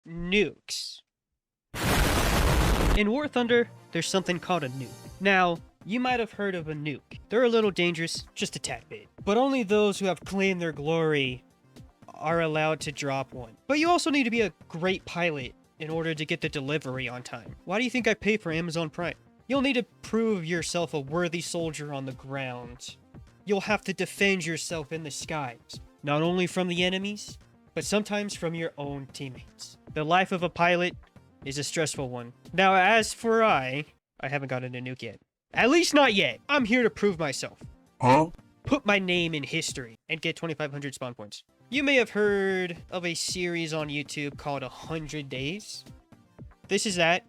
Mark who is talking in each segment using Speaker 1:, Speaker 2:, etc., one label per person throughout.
Speaker 1: nukes. In War Thunder, there's something called a nuke. Now, you might have heard of a nuke. They're a little dangerous, just a tad bit. But only those who have claimed their glory are allowed to drop one. But you also need to be a great pilot in order to get the delivery on time. Why do you think I pay for Amazon Prime? You'll need to prove yourself a worthy soldier on the ground. You'll have to defend yourself in the skies, not only from the enemies, but sometimes from your own teammates. The life of a pilot is a stressful one. Now, as for I haven't gotten a nuke yet. At least not yet. I'm here to prove myself.
Speaker 2: Huh?
Speaker 1: Put my name in history and get 2,500 spawn points. You may have heard of a series on YouTube called 100 Days. This is that,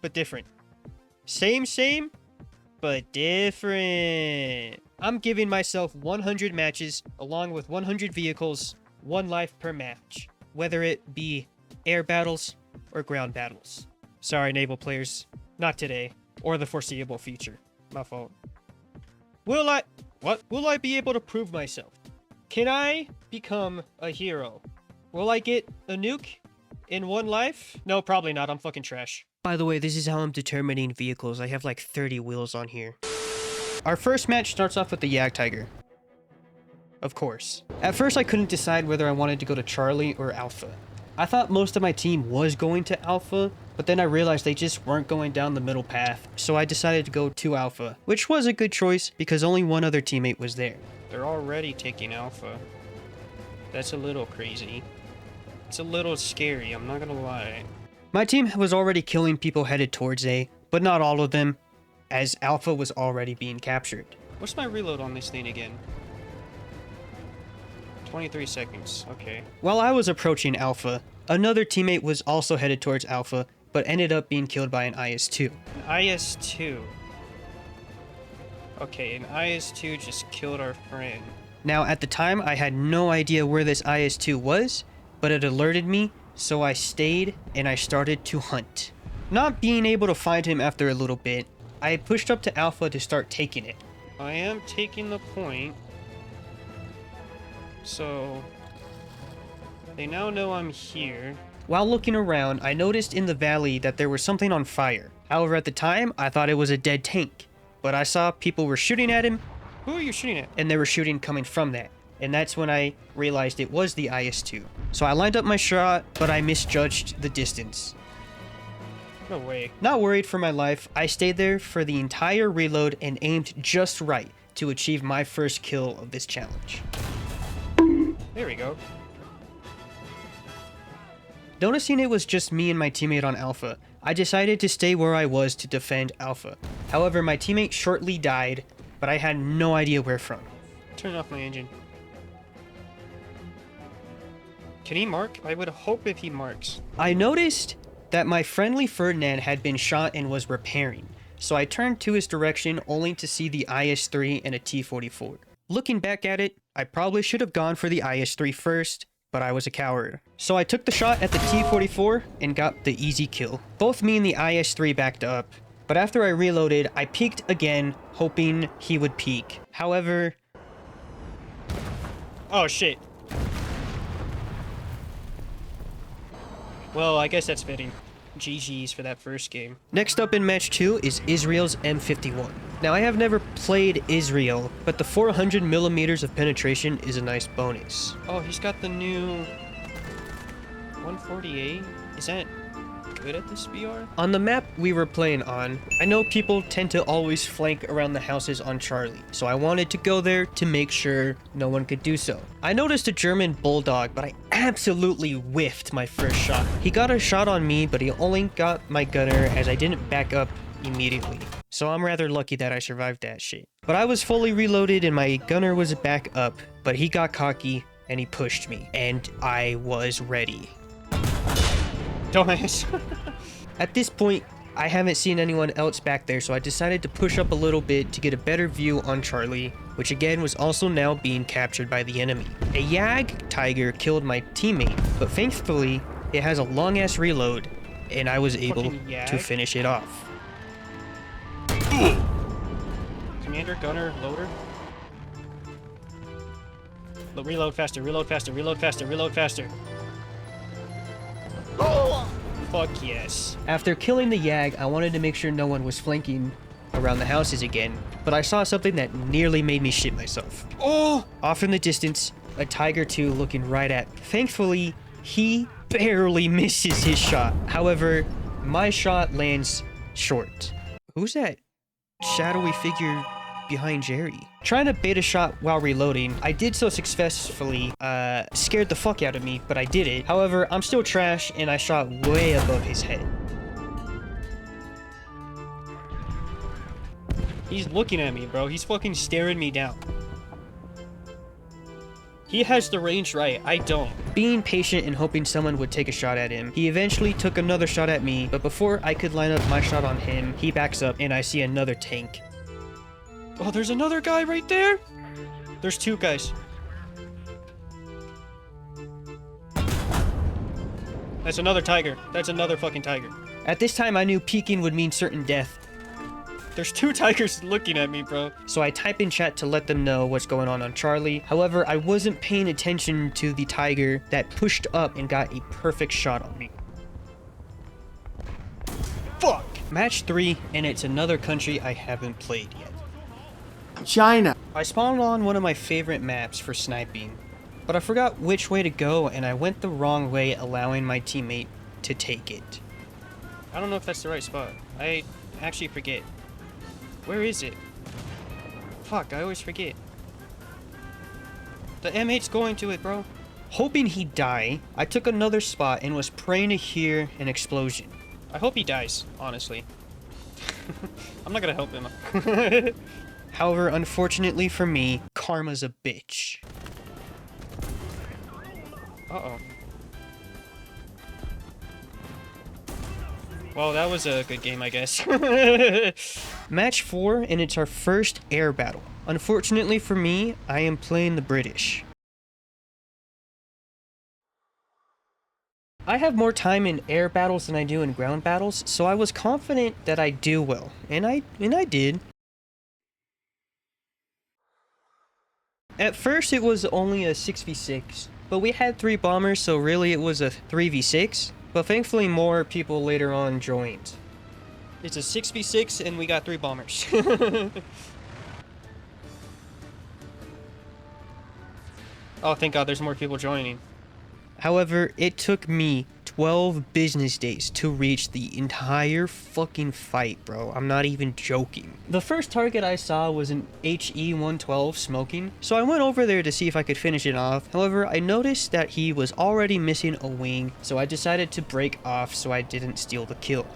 Speaker 1: but different. Same, but different. I'm giving myself 100 matches along with 100 vehicles, 1 life per match, whether it be air battles or ground battles. Sorry, naval players, not today or the foreseeable future. My fault. Will I be able to prove myself? Can I become a hero? Will I get a nuke in 1 life? No, probably not. I'm fucking trash. By the way, this is how I'm determining vehicles. I have like 30 wheels on here. Our first match starts off with the Jagdtiger. Of course. At first, I couldn't decide whether I wanted to go to Charlie or Alpha. I thought most of my team was going to Alpha, but then I realized they just weren't going down the middle path, so I decided to go to Alpha, which was a good choice because only one other teammate was there. They're already taking Alpha. That's a little crazy. It's a little scary, I'm not gonna lie. My team was already killing people headed towards A, but not all of them, as Alpha was already being captured. What's my reload on this thing again? 23 seconds, okay. While I was approaching Alpha, another teammate was also headed towards Alpha, but ended up being killed by an IS-2. An IS-2? Okay, an IS-2 just killed our friend. Now, at the time, I had no idea where this IS-2 was, but it alerted me, so I stayed and I started to hunt. Not being able to find him after a little bit, I pushed up to Alpha to start taking it. I am taking the point. So, they now know I'm here. While looking around, I noticed in the valley that there was something on fire. However, at the time, I thought it was a dead tank. But I saw people were shooting at him. Who are you shooting at? And they were shooting coming from that. And that's when I realized it was the IS-2. So I lined up my shot, but I misjudged the distance. No way. Not worried for my life, I stayed there for the entire reload and aimed just right to achieve my first kill of this challenge. There we go. Noticing it was just me and my teammate on Alpha, I decided to stay where I was to defend Alpha. However, my teammate shortly died, but I had no idea where from. Turn off my engine. Can he mark? I would hope if he marks. I noticed that my friendly Ferdinand had been shot and was repairing, so I turned to his direction only to see the IS-3 and a T-44. Looking back at it, I probably should have gone for the IS-3 first, but I was a coward. So I took the shot at the T-44 and got the easy kill. Both me and the IS-3 backed up, but after I reloaded, I peeked again, hoping he would peek. However... Oh shit. Well, I guess that's fitting. GG's for that first game. Next up in match 2 is Israel's M51. Now, I have never played Israel, but the 400mm of penetration is a nice bonus. Oh, he's got the new 148. Is that good at this BR? On the map we were playing on, I know people tend to always flank around the houses on Charlie, so I wanted to go there to make sure no one could do so. I noticed a German bulldog, but I absolutely whiffed my first shot. He got a shot on me, but he only got my gunner as I didn't back up immediately. So I'm rather lucky that I survived that shit. But I was fully reloaded and my gunner was back up, but he got cocky and he pushed me, and I was ready. Dumbass. At this point, I haven't seen anyone else back there, so I decided to push up a little bit to get a better view on Charlie, which again was also now being captured by the enemy. A Jagdtiger killed my teammate, but thankfully, it has a long-ass reload, and I was able to finish it off. Commander, gunner, loader. Reload faster, reload faster, reload faster, reload faster. Fuck yes. After killing the Yag, I wanted to make sure no one was flanking around the houses again, but I saw something that nearly made me shit myself. Oh! Off in the distance, a Tiger 2 looking right at me. Thankfully, he barely misses his shot. However, my shot lands short. Who's that shadowy figure behind Jerry? Trying to bait a shot while reloading, I did so successfully, scared the fuck out of me, but I did it. However, I'm still trash, and I shot way above his head. He's looking at me, bro. He's fucking staring me down. He has the range right, I don't. Being patient and hoping someone would take a shot at him, he eventually took another shot at me, but before I could line up my shot on him, he backs up and I see another tank. Oh, there's another guy right there? There's two guys. That's another tiger. That's another fucking tiger. At this time, I knew peeking would mean certain death. There's two tigers looking at me, bro. So I type in chat to let them know what's going on Charlie. However, I wasn't paying attention to the tiger that pushed up and got a perfect shot on me. Fuck! Match 3, and it's another country I haven't played yet.
Speaker 2: China.
Speaker 1: I spawned on one of my favorite maps for sniping, but I forgot which way to go and I went the wrong way, allowing my teammate to take it. I don't know if that's the right spot. I actually forget. Where is it? Fuck, I always forget. The M8's going to it, bro. Hoping he'd die, I took another spot and was praying to hear an explosion. I hope he dies, honestly. I'm not gonna help him. However, unfortunately for me, karma's a bitch. Uh-oh. Well, that was a good game, I guess. Match 4, and it's our first air battle. Unfortunately for me, I am playing the British. I have more time in air battles than I do in ground battles, so I was confident that I'd do well, and I did. At first, it was only a 6v6, but we had 3 bombers, so really it was a 3v6. But thankfully more people later on joined. It's a 6v6 and we got 3 bombers. Oh, thank God there's more people joining. However, it took me 12 business days to reach the entire fucking fight, bro. I'm not even joking. The first target I saw was an HE-112 smoking, so I went over there to see if I could finish it off. However, I noticed that he was already missing a wing, so I decided to break off so I didn't steal the kill.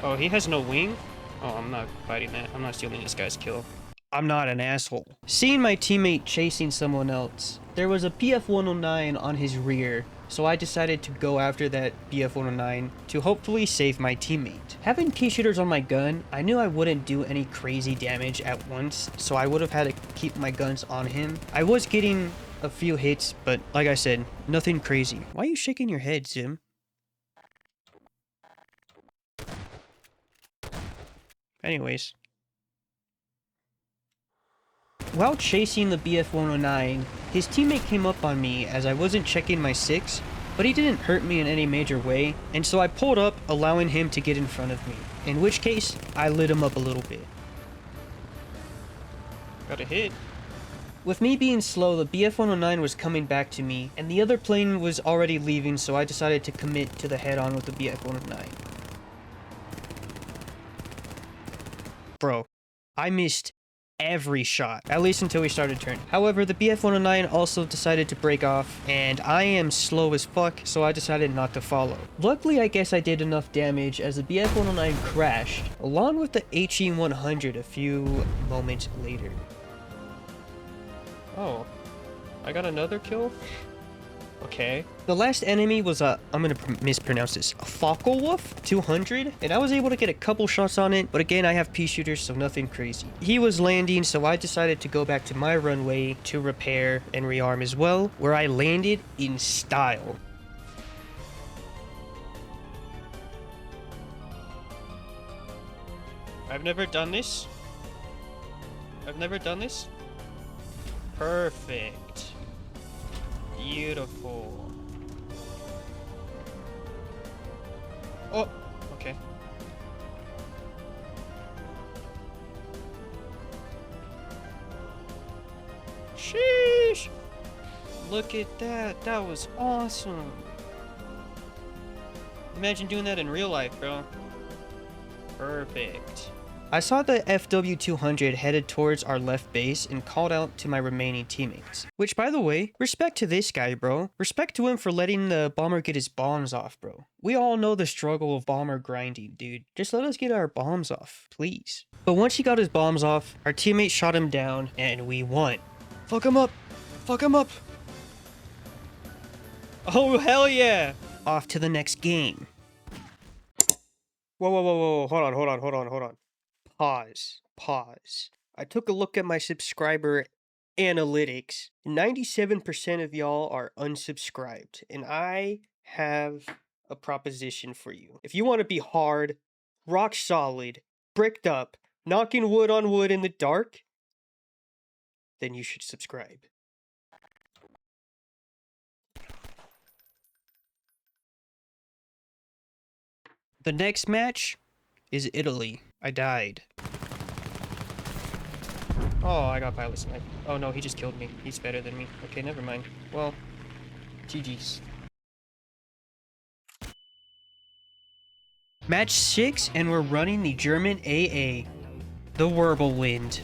Speaker 1: Oh, he has no wing? Oh, I'm not fighting that. I'm not stealing this guy's kill. I'm not an asshole. Seeing my teammate chasing someone else, there was a BF-109 on his rear, so I decided to go after that BF-109 to hopefully save my teammate. Having pea shooters on my gun, I knew I wouldn't do any crazy damage at once, so I would have had to keep my guns on him. I was getting a few hits, but like I said, nothing crazy. Why are you shaking your head, Zim? Anyways. While chasing the BF-109, his teammate came up on me as I wasn't checking my 6, but he didn't hurt me in any major way, and so I pulled up, allowing him to get in front of me, in which case, I lit him up a little bit. Got a hit. With me being slow, the BF-109 was coming back to me, and the other plane was already leaving, so I decided to commit to the head-on with the BF-109. Bro, I missed every shot, at least until we started turning. However, the BF-109 also decided to break off, and I am slow as fuck, so I decided not to follow. Luckily, I guess I did enough damage as the BF-109 crashed, along with the HE-100 a few moments later. Oh, I got another kill? Okay. The last enemy was I'm gonna mispronounce this, a Focke-Wulf 200, and I was able to get a couple shots on it, but again, I have pea shooters, so nothing crazy. He was landing, so I decided to go back to my runway to repair and rearm as well, where I landed in style. I've never done this. Perfect. Beautiful. Oh, okay. Sheesh! Look at that. That was awesome. Imagine doing that in real life, bro. Perfect. I saw the FW200 headed towards our left base and called out to my remaining teammates. Which, by the way, respect to this guy, bro. Respect to him for letting the bomber get his bombs off, bro. We all know the struggle of bomber grinding, dude. Just let us get our bombs off, please. But once he got his bombs off, our teammate shot him down, and we won. Fuck him up! Fuck him up! Oh, hell yeah! Off to the next game. Whoa, whoa, whoa, whoa, hold on. Pause. I took a look at my subscriber analytics. 97% of y'all are unsubscribed, and I have a proposition for you. If you want to be hard, rock solid, bricked up, knocking wood on wood in the dark, then you should subscribe. The next match is Italy. I died. Oh, I got pilot snipe. Oh no, he just killed me. He's better than me. Okay, never mind. Well, GG's. Match 6, and we're running the German AA. The Whirlwind.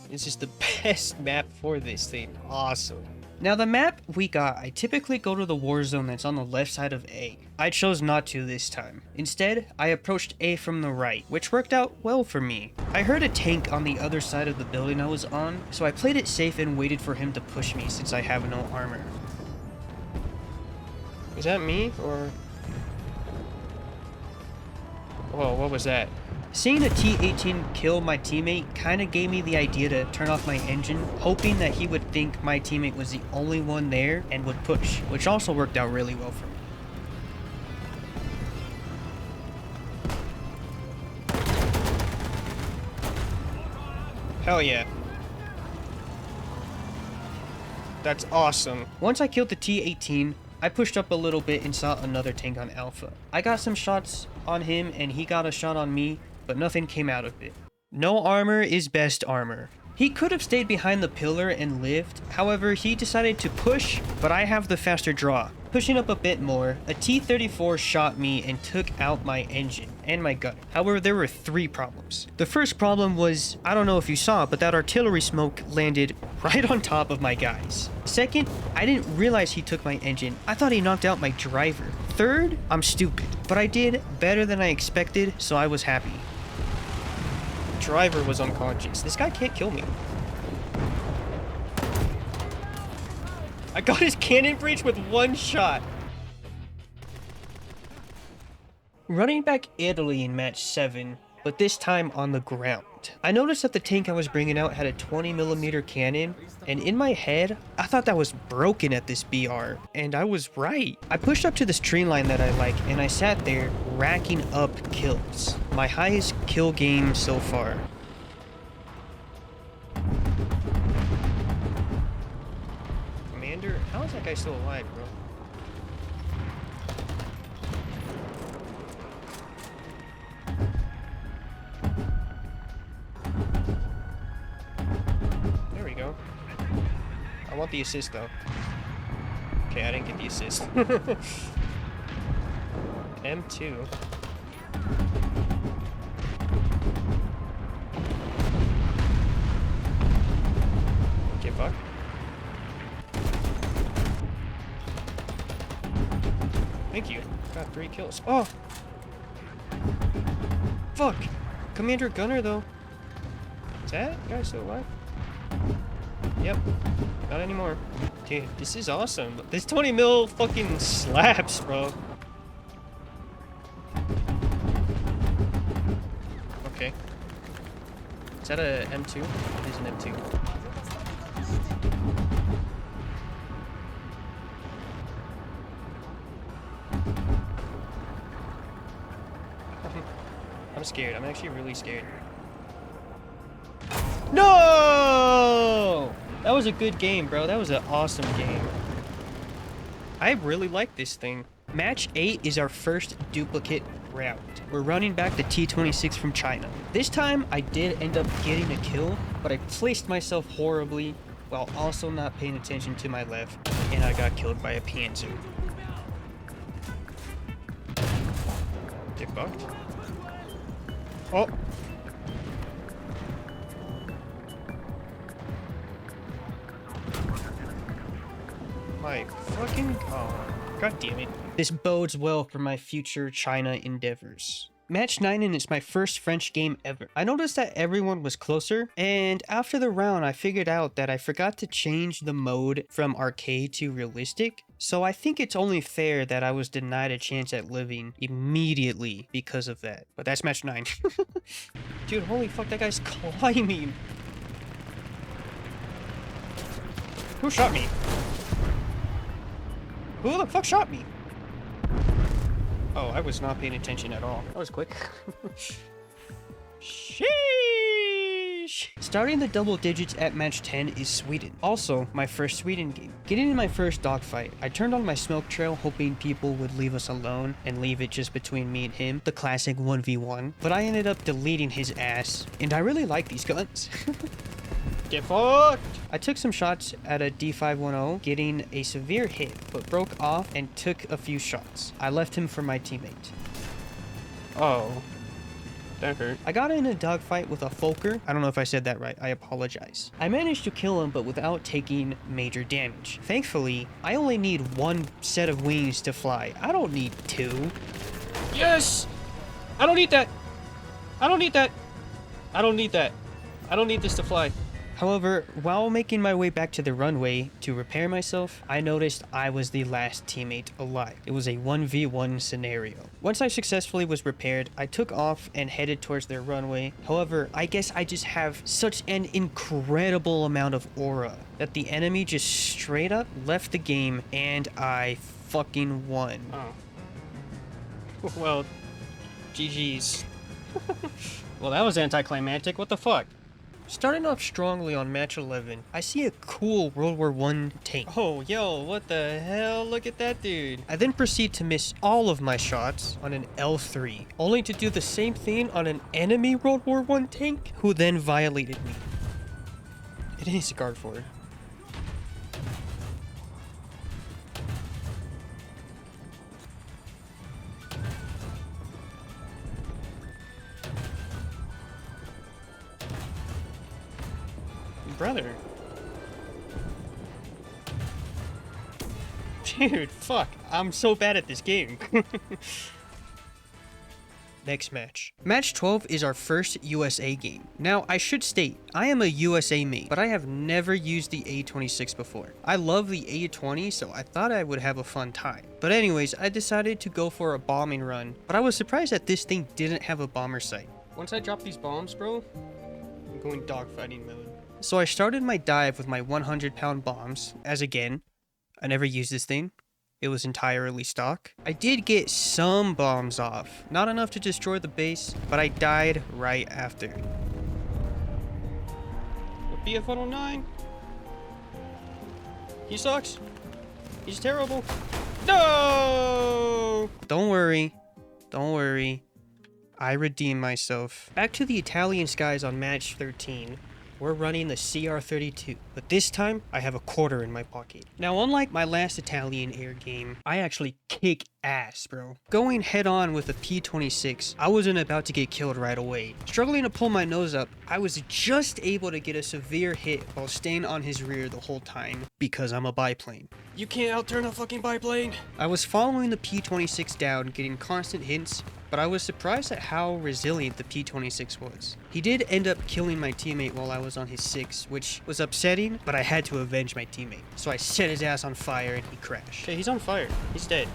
Speaker 1: This is the best map for this thing. Awesome. Now the map we got, I typically go to the war zone that's on the left side of A. I chose not to this time. Instead, I approached A from the right, which worked out well for me. I heard a tank on the other side of the building I was on, so I played it safe and waited for him to push me since I have no armor. Is that me, or... Whoa, what was that? Seeing a T-18 kill my teammate kinda gave me the idea to turn off my engine, hoping that he would think my teammate was the only one there and would push, which also worked out really well for me. Hell yeah. That's awesome. Once I killed the T-18, I pushed up a little bit and saw another tank on Alpha. I got some shots on him and he got a shot on me, but nothing came out of it. No armor is best armor. He could have stayed behind the pillar and lived, however he decided to push, but I have the faster draw. Pushing up a bit more, a T-34 shot me and took out my engine and my gunner. However, there were 3 problems. The first problem was, I don't know if you saw, but that artillery smoke landed right on top of my guys. Second, I didn't realize he took my engine. I thought he knocked out my driver. Third, I'm stupid, but I did better than I expected, so I was happy. Driver was unconscious. This guy can't kill me. I got his cannon breach with 1 shot. Running back Italy in match 7, but this time on the ground. I noticed that the tank I was bringing out had a 20mm cannon, and in my head, I thought that was broken at this BR, and I was right. I pushed up to this tree line that I like, and I sat there racking up kills. My highest kill game so far. Commander, how is that guy still alive, bro? There we go. I want the assist, though. Okay, I didn't get the assist. M2. Okay, fuck. Thank you. Got 3 kills. Oh! Fuck! Commander Gunner, though. Is that guy still alive? Yep. Not anymore. Dude, this is awesome. This 20 mil fucking slaps, bro. Okay. Is that a M2? It is an M2. I'm scared. I'm actually really scared. No! That was a good game, bro. That was an awesome game. I really like this thing. Match 8 is our first duplicate round. We're running back the T-26 from China. This time, I did end up getting a kill, but I placed myself horribly while also not paying attention to my left, and I got killed by a Panzer. Get fucked. Oh! My fucking... Oh, god damn it. This bodes well for my future China endeavors. Match 9 and it's my first French game ever. I noticed that everyone was closer, and after the round I figured out that I forgot to change the mode from arcade to realistic, so I think it's only fair that I was denied a chance at living immediately because of that. But that's match 9. Dude, holy fuck, that guy's climbing. Who shot me? Who the fuck shot me? Oh, I was not paying attention at all. That was quick. Sheesh. Starting the double digits at match 10 is Sweden. Also, my first Sweden game. Getting in my first dogfight, I turned on my smoke trail hoping people would leave us alone and leave it just between me and him, the classic 1v1. But I ended up deleting his ass, and I really like these guns. Get fucked! I took some shots at a D510, getting a severe hit, but broke off and took a few shots. I left him for my teammate. Oh. That hurt. I got in a dogfight with a Folker. I don't know if I said that right. I apologize. I managed to kill him, but without taking major damage. Thankfully, I only need one set of wings to fly. I don't need two. Yes! I don't need that! I don't need that! I don't need that. I don't need this to fly. However, while making my way back to the runway to repair myself, I noticed I was the last teammate alive. It was a 1v1 scenario. Once I successfully was repaired, I took off and headed towards their runway. However, I guess I just have such an incredible amount of aura that the enemy just straight up left the game and I fucking won. Oh. Well, GG's. Well, that was anticlimactic. What the fuck? Starting off strongly on match 11, I see a cool World War I tank. Oh, yo, what the hell? Look at that dude. I then proceed to miss all of my shots on an L3, only to do the same thing on an enemy World War I tank, who then violated me. It is a guard forward. Brother. Dude, fuck. I'm so bad at this game. Next match. Match 12 is our first USA game. Now, I should state, I am a USA mate, but I have never used the A26 before. I love the A20, so I thought I would have a fun time. But anyways, I decided to go for a bombing run, but I was surprised that this thing didn't have a bomber sight. Once I drop these bombs, bro, I'm going dogfighting mode. So I started my dive with my 100-pound bombs, as again, I never used this thing. It was entirely stock. I did get some bombs off, not enough to destroy the base, but I died right after. BF-109? He sucks. He's terrible. No! Don't worry. Don't worry. I redeemed myself. Back to the Italian skies on match 13. We're running the CR-32, but this time I have a quarter in my pocket. Now, unlike my last Italian air game, I actually kick ass, bro. Going head on with a P-26, I wasn't about to get killed right away. Struggling to pull my nose up, I was just able to get a severe hit while staying on his rear the whole time, because I'm a biplane. You can't outturn a fucking biplane! I was following the P-26 down, getting constant hints, but I was surprised at how resilient the P-26 was. He did end up killing my teammate while I was on his 6, which was upsetting, but I had to avenge my teammate. So I set his ass on fire and he crashed. Okay, he's on fire. He's dead.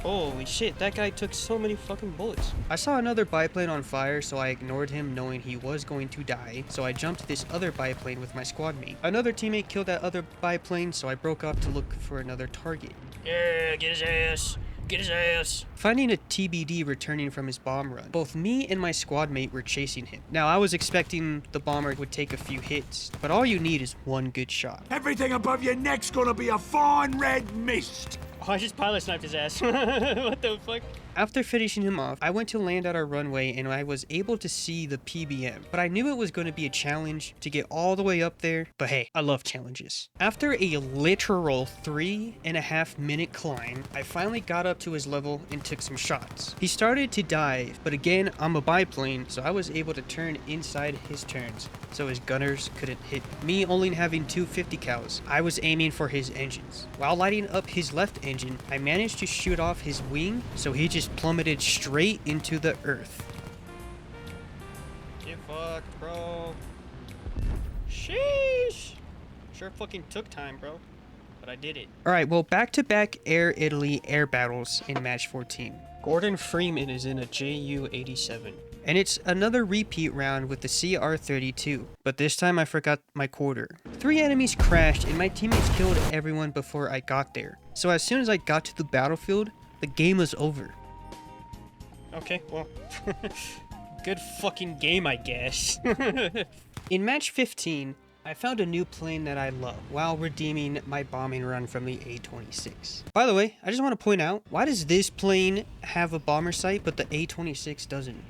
Speaker 1: Holy shit, that guy took so many fucking bullets. I saw another biplane on fire, so I ignored him knowing he was going to die, so I jumped this other biplane with my squad mate. Another teammate killed that other biplane, so I broke off to look for another target. Yeah, get his ass. Get his ass. Finding a TBD returning from his bomb run, both me and my squad mate were chasing him. Now, I was expecting the bomber would take a few hits, but all you need is one good shot.
Speaker 3: Everything above your neck's gonna be a fine red mist.
Speaker 1: I just pilot sniped his ass. What the fuck? After finishing him off, I went to land at our runway and I was able to see the PBM, but I knew it was going to be a challenge to get all the way up there. But hey, I love challenges. After a literal 3.5 minute climb, I finally got up to his level and took some shots. He started to dive, but again, I'm a biplane, so I was able to turn inside his turns, so his gunners couldn't hit me. Only having 250 cals, I was aiming for his engines. While lighting up his left engine, I managed to shoot off his wing, so he just plummeted straight into the earth. Get fucked, bro. Sheesh. Sure fucking took time, bro. But I did it. Alright, well, back-to-back Air Italy air battles in match 14. Gordon Freeman is in a Ju-87. And it's another repeat round with the CR-32, but this time I forgot my quarter. 3 enemies crashed and my teammates killed everyone before I got there. So as soon as I got to the battlefield, the game was over. Okay, well, good fucking game, I guess. In match 15, I found a new plane that I love while redeeming my bombing run from the A-26. By the way, I just want to point out, why does this plane have a bomber sight but the A-26 doesn't?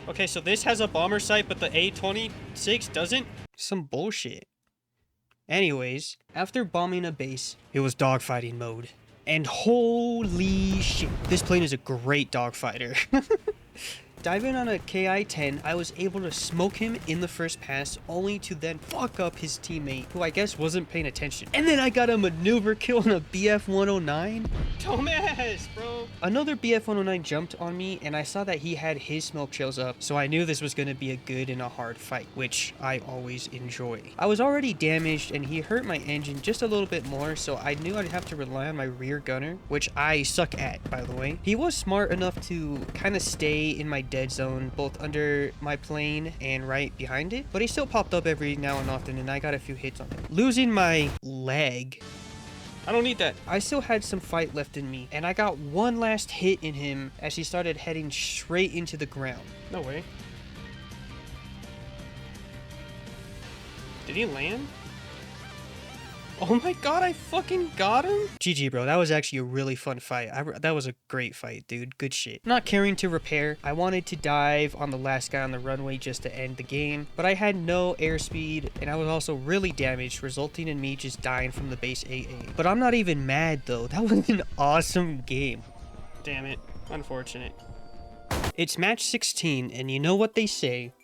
Speaker 1: Okay, so this has a bomber sight but the A-26 doesn't? Some bullshit. Anyways, after bombing a base, it was dogfighting mode. And holy shit, this plane is a great dogfighter. Diving on a Ki-10, I was able to smoke him in the first pass, only to then fuck up his teammate, who I guess wasn't paying attention. And then I got a maneuver kill on a BF-109. Dumbass, bro. Another BF-109 jumped on me, and I saw that he had his smoke trails up, so I knew this was going to be a good and a hard fight, which I always enjoy. I was already damaged, and he hurt my engine just a little bit more, so I knew I'd have to rely on my rear gunner, which I suck at, by the way. He was smart enough to kind of stay in my dead zone, both under my plane and right behind it, but he still popped up every now and often, and I got a few hits on him. Losing my leg, I don't need that. I still had some fight left in me, and I got one last hit in him as he started heading straight into the ground. No way. Did he land? Oh my god, I fucking got him? GG, bro. That was actually a really fun fight. That was a great fight, dude. Good shit. Not caring to repair, I wanted to dive on the last guy on the runway just to end the game, but I had no airspeed, and I was also really damaged, resulting in me just dying from the base AA. But I'm not even mad, though. That was an awesome game. Damn it. Unfortunate. It's match 16, and you know what they say.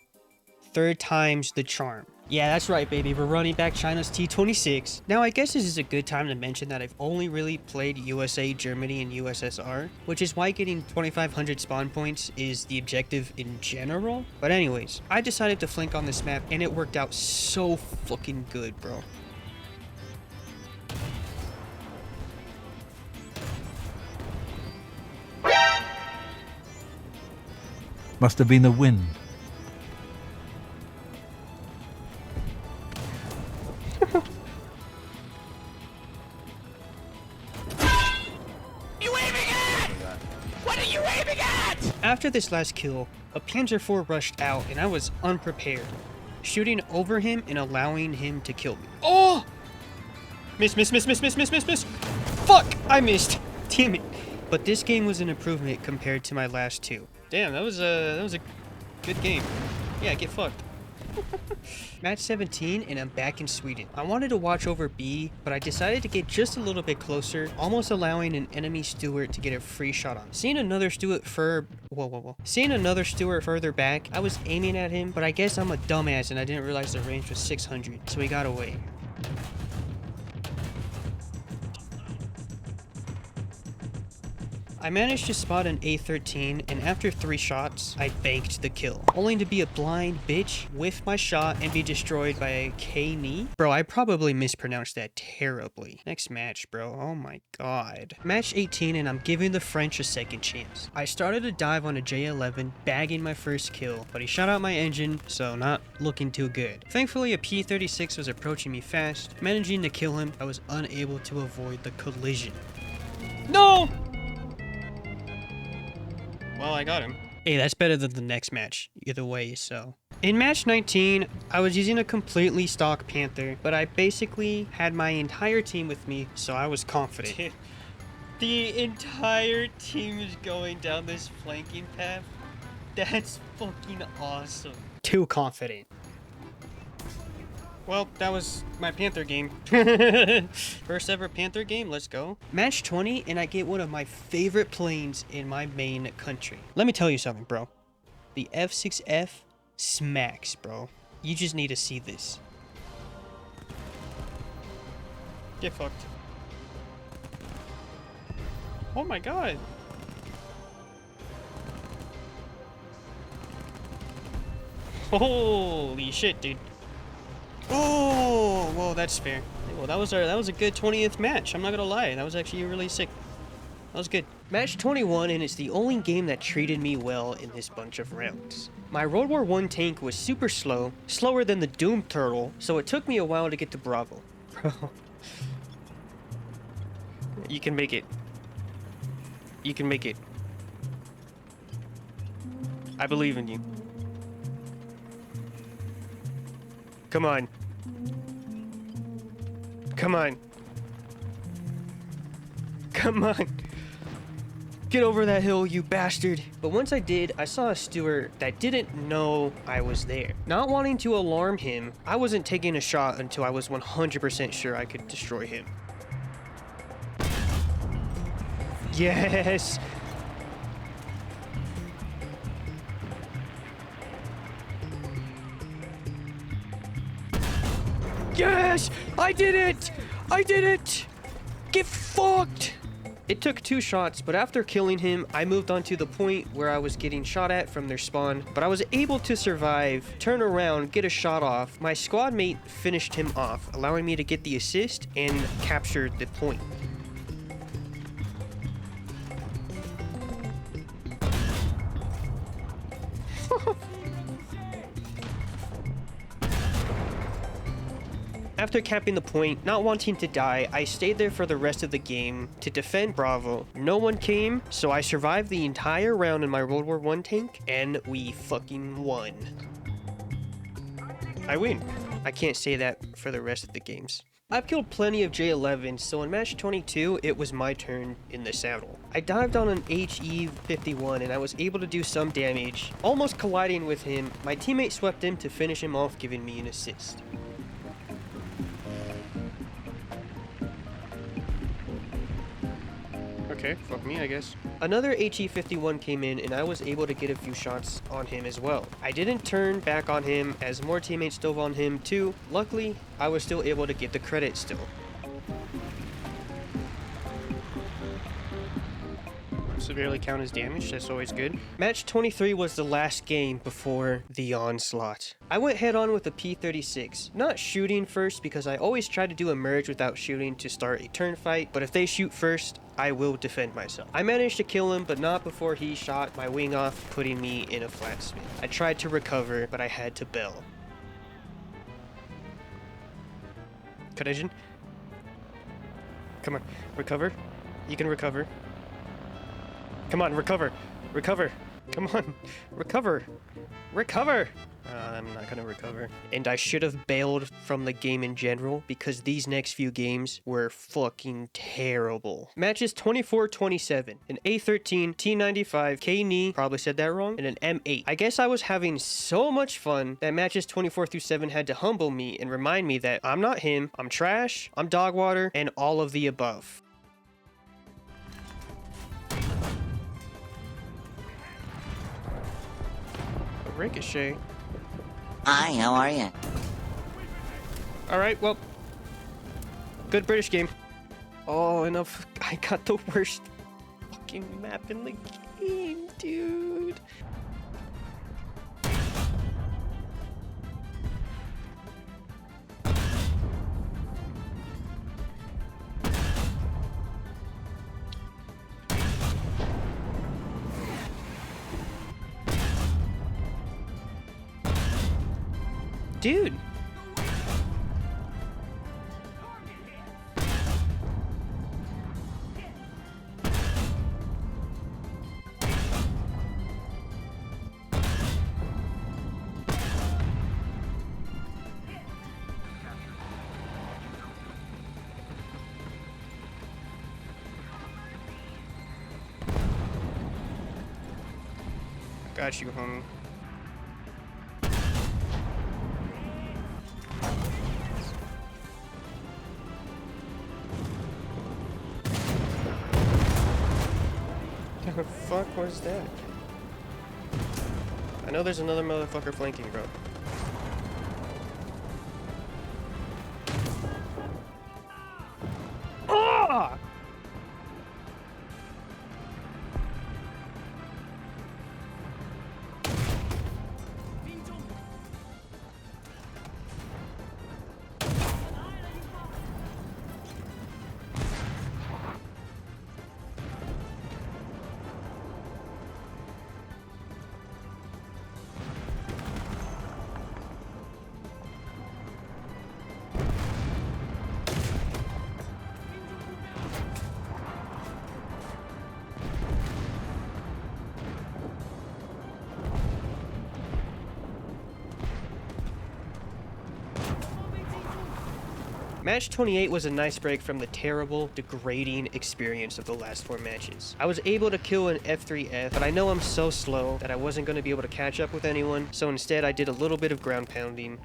Speaker 1: Third time's the charm. Yeah, that's right, baby. We're running back China's T-26. Now, I guess this is a good time to mention that I've only really played USA, Germany, and USSR, which is why getting 2,500 spawn points is the objective in general. But anyways, I decided to flank on this map, and it worked out so fucking good, bro.
Speaker 3: Must have been the wind.
Speaker 1: After this last kill, a Panzer IV rushed out and I was unprepared, shooting over him and allowing him to kill me. Oh! Miss. Fuck! I missed. Damn it. But this game was an improvement compared to my last two. Damn, that was a good game. Yeah, get fucked. Match 17 and I'm back in Sweden. I wanted to watch over B, but I decided to get just a little bit closer, almost allowing an enemy Stewart to get a free shot on. Seeing another Stewart further back, I was aiming at him, but I guess I'm a dumbass and I didn't realize the range was 600, so he got away. I managed to spot an A-13, and after 3 shots, I banked the kill, only to be a blind bitch, whiff my shot, and be destroyed by a K-knee. Bro, I probably mispronounced that terribly. Next match, bro. Oh my god. Match 18, and I'm giving the French a second chance. I started a dive on a J-11, bagging my first kill, but he shot out my engine, so not looking too good. Thankfully, a P-36 was approaching me fast. Managing to kill him, I was unable to avoid the collision. No! Well, I got him. Hey, that's better than the next match, either way, so. In match 19, I was using a completely stock Panther, but I basically had my entire team with me, so I was confident. The entire team is going down this flanking path. That's fucking awesome. Too confident. Well, that was my Panther game. First ever Panther game, let's go. Match 20, and I get one of my favorite planes in my main country. Let me tell you something, bro. The F6F smacks, bro. You just need to see this. Get fucked. Oh my god. Holy shit, dude. Oh, whoa, that's fair. Well, that was a good 20th match. I'm not gonna lie, that was actually really sick. That was good. Match 21, and it's the only game that treated me well in this bunch of rounds. My World War I tank was super slow, slower than the Doom Turtle, so it took me a while to get to Bravo. Bro. You can make it. You can make it. I believe in you. Come on. Come on. Come on. Get over that hill, you bastard. But once I did, I saw a steward that didn't know I was there. Not wanting to alarm him, I wasn't taking a shot until I was 100% sure I could destroy him. Yes! Yes! I did it! I did it! Get fucked! It took 2 shots, but after killing him, I moved on to the point where I was getting shot at from their spawn, but I was able to survive, turn around, get a shot off. My squad mate finished him off, allowing me to get the assist and capture the point. After capping the point, not wanting to die, I stayed there for the rest of the game to defend Bravo. No one came, so I survived the entire round in my World War I tank, and we fucking won. I win. I can't say that for the rest of the games. I've killed plenty of J11, so in match 22, it was my turn in the saddle. I dived on an HE-51 and I was able to do some damage. Almost colliding with him, my teammate swept him to finish him off, giving me an assist. Okay, fuck me, I guess. Another HE-51 came in and I was able to get a few shots on him as well. I didn't turn back on him as more teammates dove on him too. Luckily, I was still able to get the credit still. Severely count as damage, that's always good. Match 23 was the last game before the onslaught. I went head on with a P-36, not shooting first because I always try to do a merge without shooting to start a turn fight, but if they shoot first, I will defend myself. I managed to kill him, but not before he shot my wing off, putting me in a flat spin. I tried to recover, but I had to bail. Collision. Come on, recover. You can recover. Come on, recover. Recover. Come on, recover. Recover! I'm not gonna recover. And I should have bailed from the game in general because these next few games were fucking terrible. Matches 24-27, an A13, T95, K-knee, probably said that wrong, and an M8. I guess I was having so much fun that matches 24-7 had to humble me and remind me that I'm not him, I'm trash, I'm dog water, and all of the above. Ricochet.
Speaker 4: Hi, how are you?
Speaker 1: Alright, well, good British game. Oh, enough. I got the worst fucking map in the game, dude. Dude. Got you, homie. The fuck was that? I know there's another motherfucker flanking, bro. Ah! Match 28 was a nice break from the terrible, degrading experience of the last 4 matches. I was able to kill an F3F, but I know I'm so slow that I wasn't going to be able to catch up with anyone, so instead I did a little bit of ground pounding.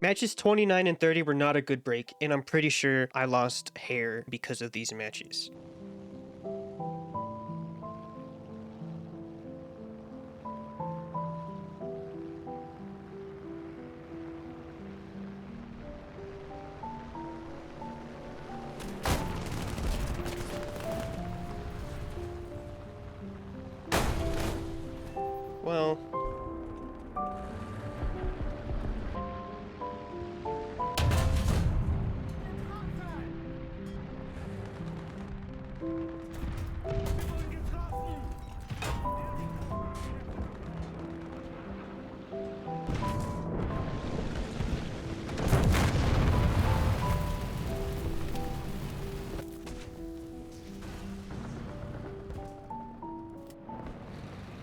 Speaker 1: Matches 29 and 30 were not a good break, and I'm pretty sure I lost hair because of these matches. Well,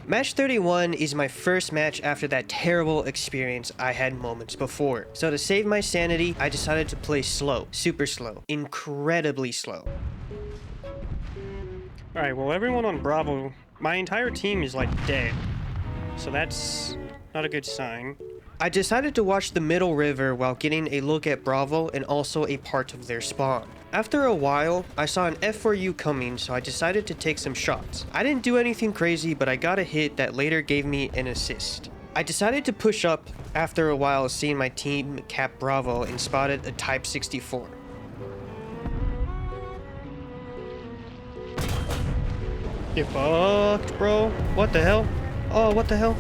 Speaker 1: Match 31 is my first match after that terrible experience I had moments before. So to save my sanity, I decided to play slow, super slow, incredibly slow. Alright, well everyone on Bravo, my entire team is like dead. So that's not a good sign. I decided to watch the middle river while getting a look at Bravo and also a part of their spawn. After a while, I saw an F4U coming, so I decided to take some shots. I didn't do anything crazy, but I got a hit that later gave me an assist. I decided to push up after a while seeing my team cap Bravo and spotted a Type 64. Get fucked, bro. What the hell? Oh, what the hell?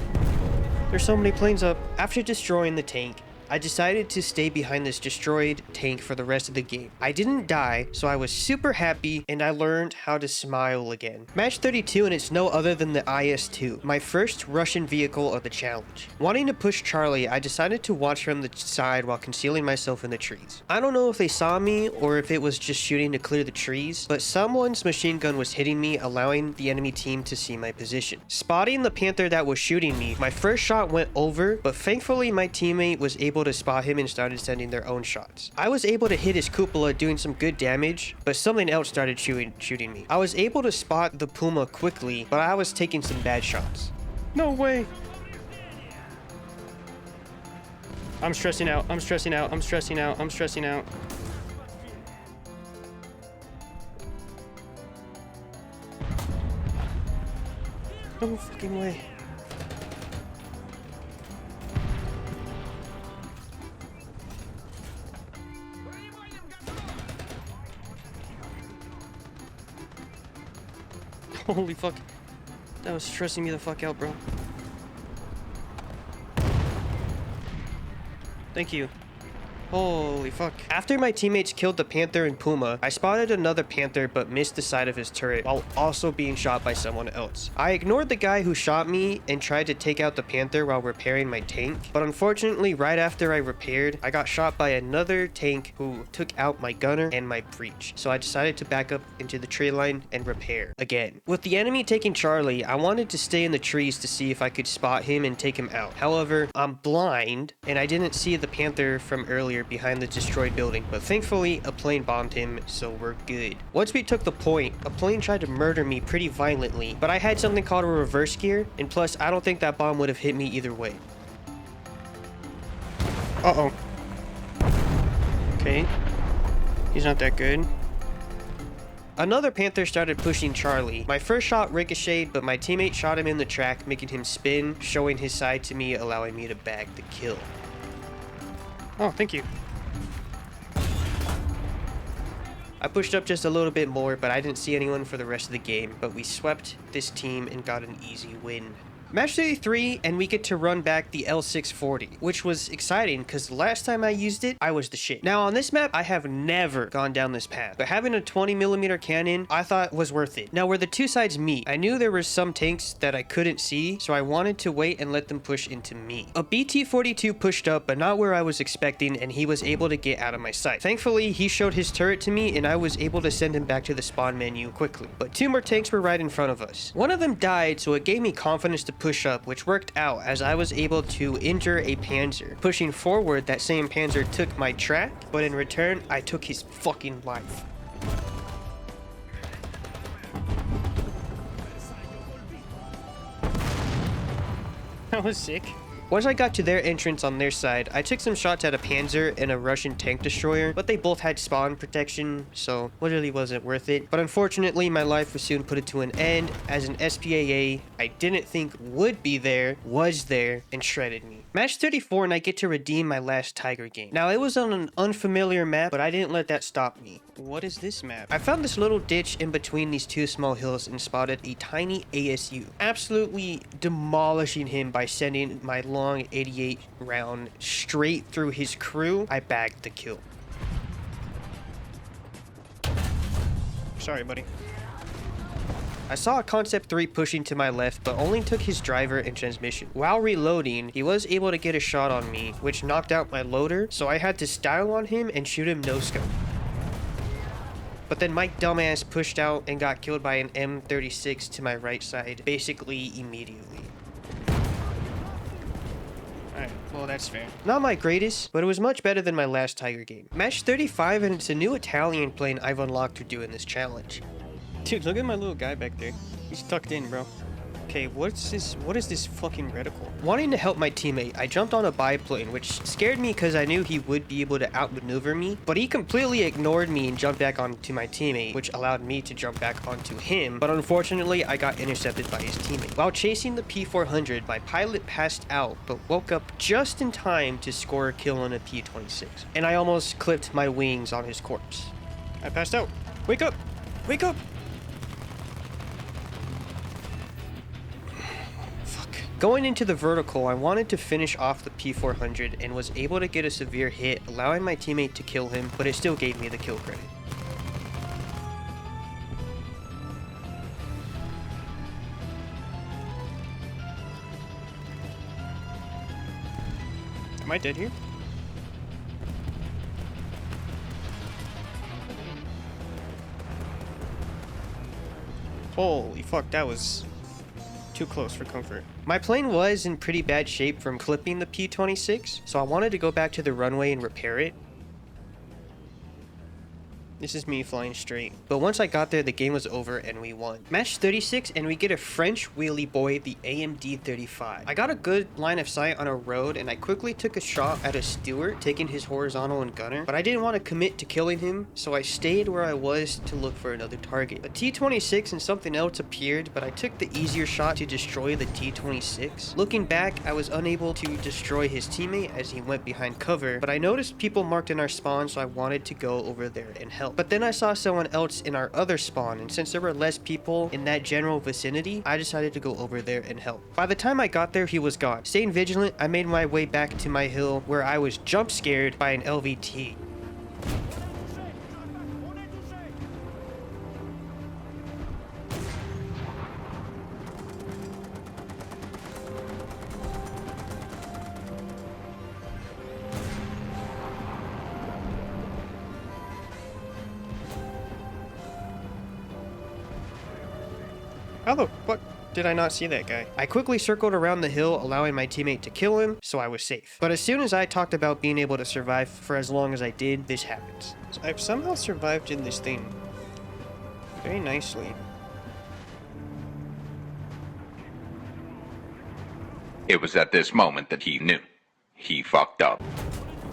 Speaker 1: There's so many planes up. After destroying the tank, I decided to stay behind this destroyed tank for the rest of the game. I didn't die, so I was super happy, and I learned how to smile again. Match 32, and it's no other than the IS-2, my first Russian vehicle of the challenge. Wanting to push Charlie, I decided to watch from the side while concealing myself in the trees. I don't know if they saw me or if it was just shooting to clear the trees, but someone's machine gun was hitting me, allowing the enemy team to see my position. Spotting the Panther that was shooting me, my first shot went over, but thankfully my teammate was able to spot him and started sending their own shots. I was able to hit his cupola, doing some good damage, but something else started shooting me. I was able to spot the Puma quickly, but I was taking some bad shots. No way. I'm stressing out. I'm stressing out. I'm stressing out. I'm stressing out. No fucking way. Holy fuck. That was stressing me the fuck out, bro. Thank you. Holy fuck. After my teammates killed the Panther and Puma, I spotted another Panther but missed the side of his turret while also being shot by someone else. I ignored the guy who shot me and tried to take out the Panther while repairing my tank, but unfortunately right after I repaired, I got shot by another tank who took out my gunner and my breach. So I decided to back up into the tree line and repair again. With the enemy taking Charlie, I wanted to stay in the trees to see if I could spot him and take him out. However, I'm blind and I didn't see the Panther from earlier gear behind the destroyed building, but thankfully a plane bombed him, so we're good. Once we took the point, a plane tried to murder me pretty violently, but I had something called a reverse gear, and plus I don't think that bomb would have hit me either way. Uh-oh. Okay. He's not that good. Another Panther started pushing Charlie. My first shot ricocheted, but my teammate shot him in the track, making him spin, showing his side to me, allowing me to bag the kill. Oh, thank you. I pushed up just a little bit more, but I didn't see anyone for the rest of the game, but we swept this team and got an easy win. Match 33, and we get to run back the L640, which was exciting because the last time I used it, I was the shit. Now on this map, I have never gone down this path, but having a 20mm cannon, I thought was worth it. Now where the two sides meet, I knew there were some tanks that I couldn't see, so I wanted to wait and let them push into me. A BT-42 pushed up, but not where I was expecting, and he was able to get out of my sight. Thankfully, he showed his turret to me, and I was able to send him back to the spawn menu quickly. But two more tanks were right in front of us. One of them died, so it gave me confidence to push up, which worked out as I was able to injure a Panzer. Pushing forward, that same Panzer took my track, but in return, I took his fucking life. That was sick. Once I got to their entrance on their side, I took some shots at a Panzer and a Russian tank destroyer, but they both had spawn protection, so literally wasn't worth it. But unfortunately, my life was soon put to an end as an SPAA I didn't think would be there, was there, and shredded me. Match 34 and I get to redeem my last Tiger game. Now it was on an unfamiliar map, but I didn't let that stop me. What is this map? I found this little ditch in between these two small hills and spotted a tiny ASU. Absolutely demolishing him by sending my long 88 round straight through his crew. I bagged the kill. Sorry, buddy. I saw a Concept 3 pushing to my left, but only took his driver and transmission. While reloading, he was able to get a shot on me, which knocked out my loader, so I had to style on him and shoot him no-scope. But then my dumbass pushed out and got killed by an M36 to my right side, basically immediately. Alright, well that's fair. Not my greatest, but it was much better than my last Tiger game. Match 35, and it's a new Italian plane I've unlocked through doing this challenge. Dude, look at my little guy back there. He's tucked in, bro. Okay, what is this fucking reticle? Wanting to help my teammate, I jumped on a biplane, which scared me because I knew he would be able to outmaneuver me, but he completely ignored me and jumped back onto my teammate, which allowed me to jump back onto him, but unfortunately, I got intercepted by his teammate. While chasing the P400, my pilot passed out, but woke up just in time to score a kill on a P26, and I almost clipped my wings on his corpse. I passed out. Wake up! Wake up! Going into the vertical, I wanted to finish off the P400 and was able to get a severe hit, allowing my teammate to kill him, but it still gave me the kill credit. Am I dead here? Holy fuck, that was too close for comfort. My plane was in pretty bad shape from clipping the P26, so I wanted to go back to the runway and repair it. This is me flying straight. But once I got there, the game was over and we won. Match 36, and we get a French wheelie boy, the AMD 35. I got a good line of sight on a road, and I quickly took a shot at a Stewart, taking his horizontal and gunner, but I didn't want to commit to killing him, so I stayed where I was to look for another target. A T26 and something else appeared, but I took the easier shot to destroy the T26. Looking back, I was unable to destroy his teammate as he went behind cover, but I noticed people marked in our spawn, so I wanted to go over there and help. But then I saw someone else in our other spawn, and since there were less people in that general vicinity, I decided to go over there and help. By the time I got there, he was gone. Staying vigilant, I made my way back to my hill where I was jump scared by an LVT. How the fuck? did I not see that guy? I quickly circled around the hill, allowing my teammate to kill him, so I was safe. But as soon as I talked about being able to survive for as long as I did, this happens. So I've somehow survived in this thing very nicely.
Speaker 5: It was at this moment that he knew. He fucked up.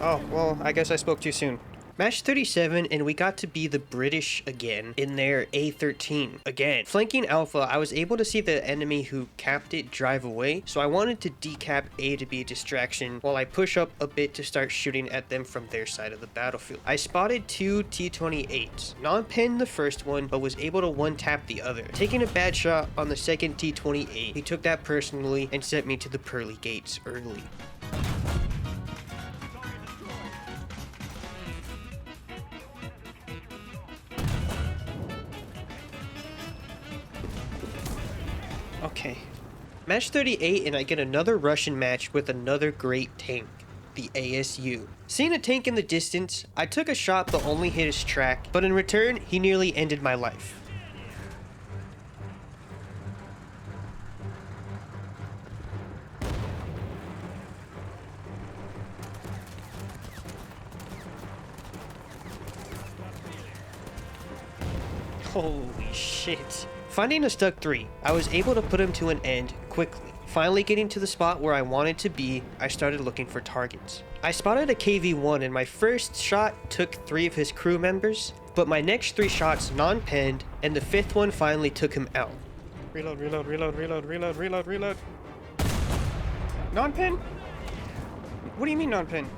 Speaker 1: Oh, well, I guess I spoke too soon. Match 37, and we got to be the British again in their A13 again. Flanking Alpha, I was able to see the enemy who capped it drive away, so I wanted to decap A to be a distraction while I push up a bit to start shooting at them from their side of the battlefield. I spotted two T-28s, non-pinned the first one, but was able to one-tap the other. Taking a bad shot on the second T-28, he took that personally and sent me to the pearly gates early. Okay. Match 38, and I get another Russian match with another great tank, the ASU. Seeing a tank in the distance, I took a shot but only hit his track, but in return, he nearly ended my life. Holy shit. Finding a stuck 3, I was able to put him to an end quickly. Finally getting to the spot where I wanted to be, I started looking for targets. I spotted a KV-1 and my first shot took 3 of his crew members, but my next 3 shots non-penned and the 5th one finally took him out. Reload, reload, reload, reload, reload, reload, reload. Non-pen? What do you mean non-pen?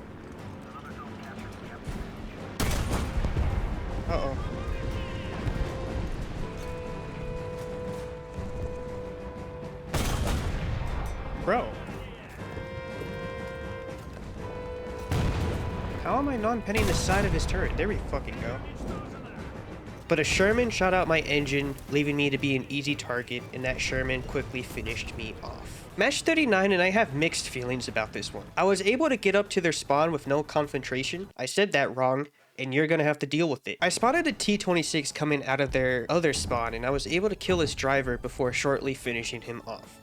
Speaker 1: Uh-oh. Bro. How am I non-penning the side of his turret? There we fucking go. But a Sherman shot out my engine, leaving me to be an easy target, and that Sherman quickly finished me off. Match 39, and I have mixed feelings about this one. I was able to get up to their spawn with no confrontation. I said that wrong, and you're gonna have to deal with it. I spotted a T-26 coming out of their other spawn, and I was able to kill his driver before shortly finishing him off.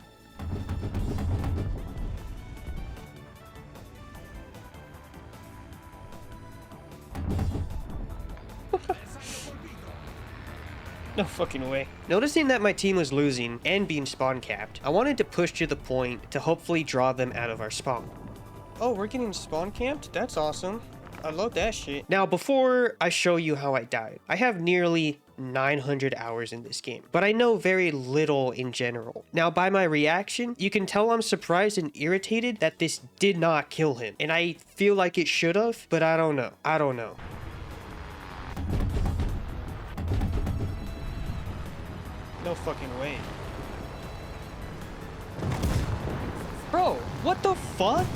Speaker 1: No fucking way. Noticing that my team was losing and being spawn capped, I wanted to push to the point to hopefully draw them out of our spawn. Oh, we're getting spawn camped? That's awesome. I love that shit. Now, before I show you how I died, I have nearly 900 hours in this game, but I know very little in general. Now, by my reaction, you can tell I'm surprised and irritated that this did not kill him, and I feel like it should have, but I don't know. I don't know. No fucking way. Bro, what the fuck?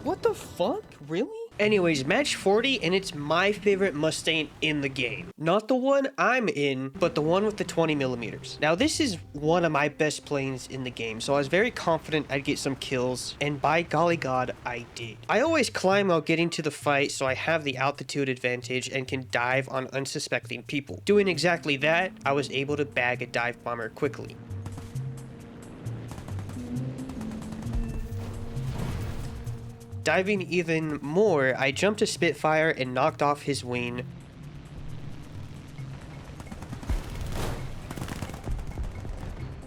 Speaker 1: What the fuck? Really? Anyways, match 40, and it's my favorite Mustang in the game. Not the one I'm in, but the one with the 20mm. Now, this is one of my best planes in the game, so I was very confident I'd get some kills, and by golly god, I did. I always climb while getting to the fight, so I have the altitude advantage and can dive on unsuspecting people. Doing exactly that, I was able to bag a dive bomber quickly. Diving even more, I jumped a Spitfire and knocked off his wing.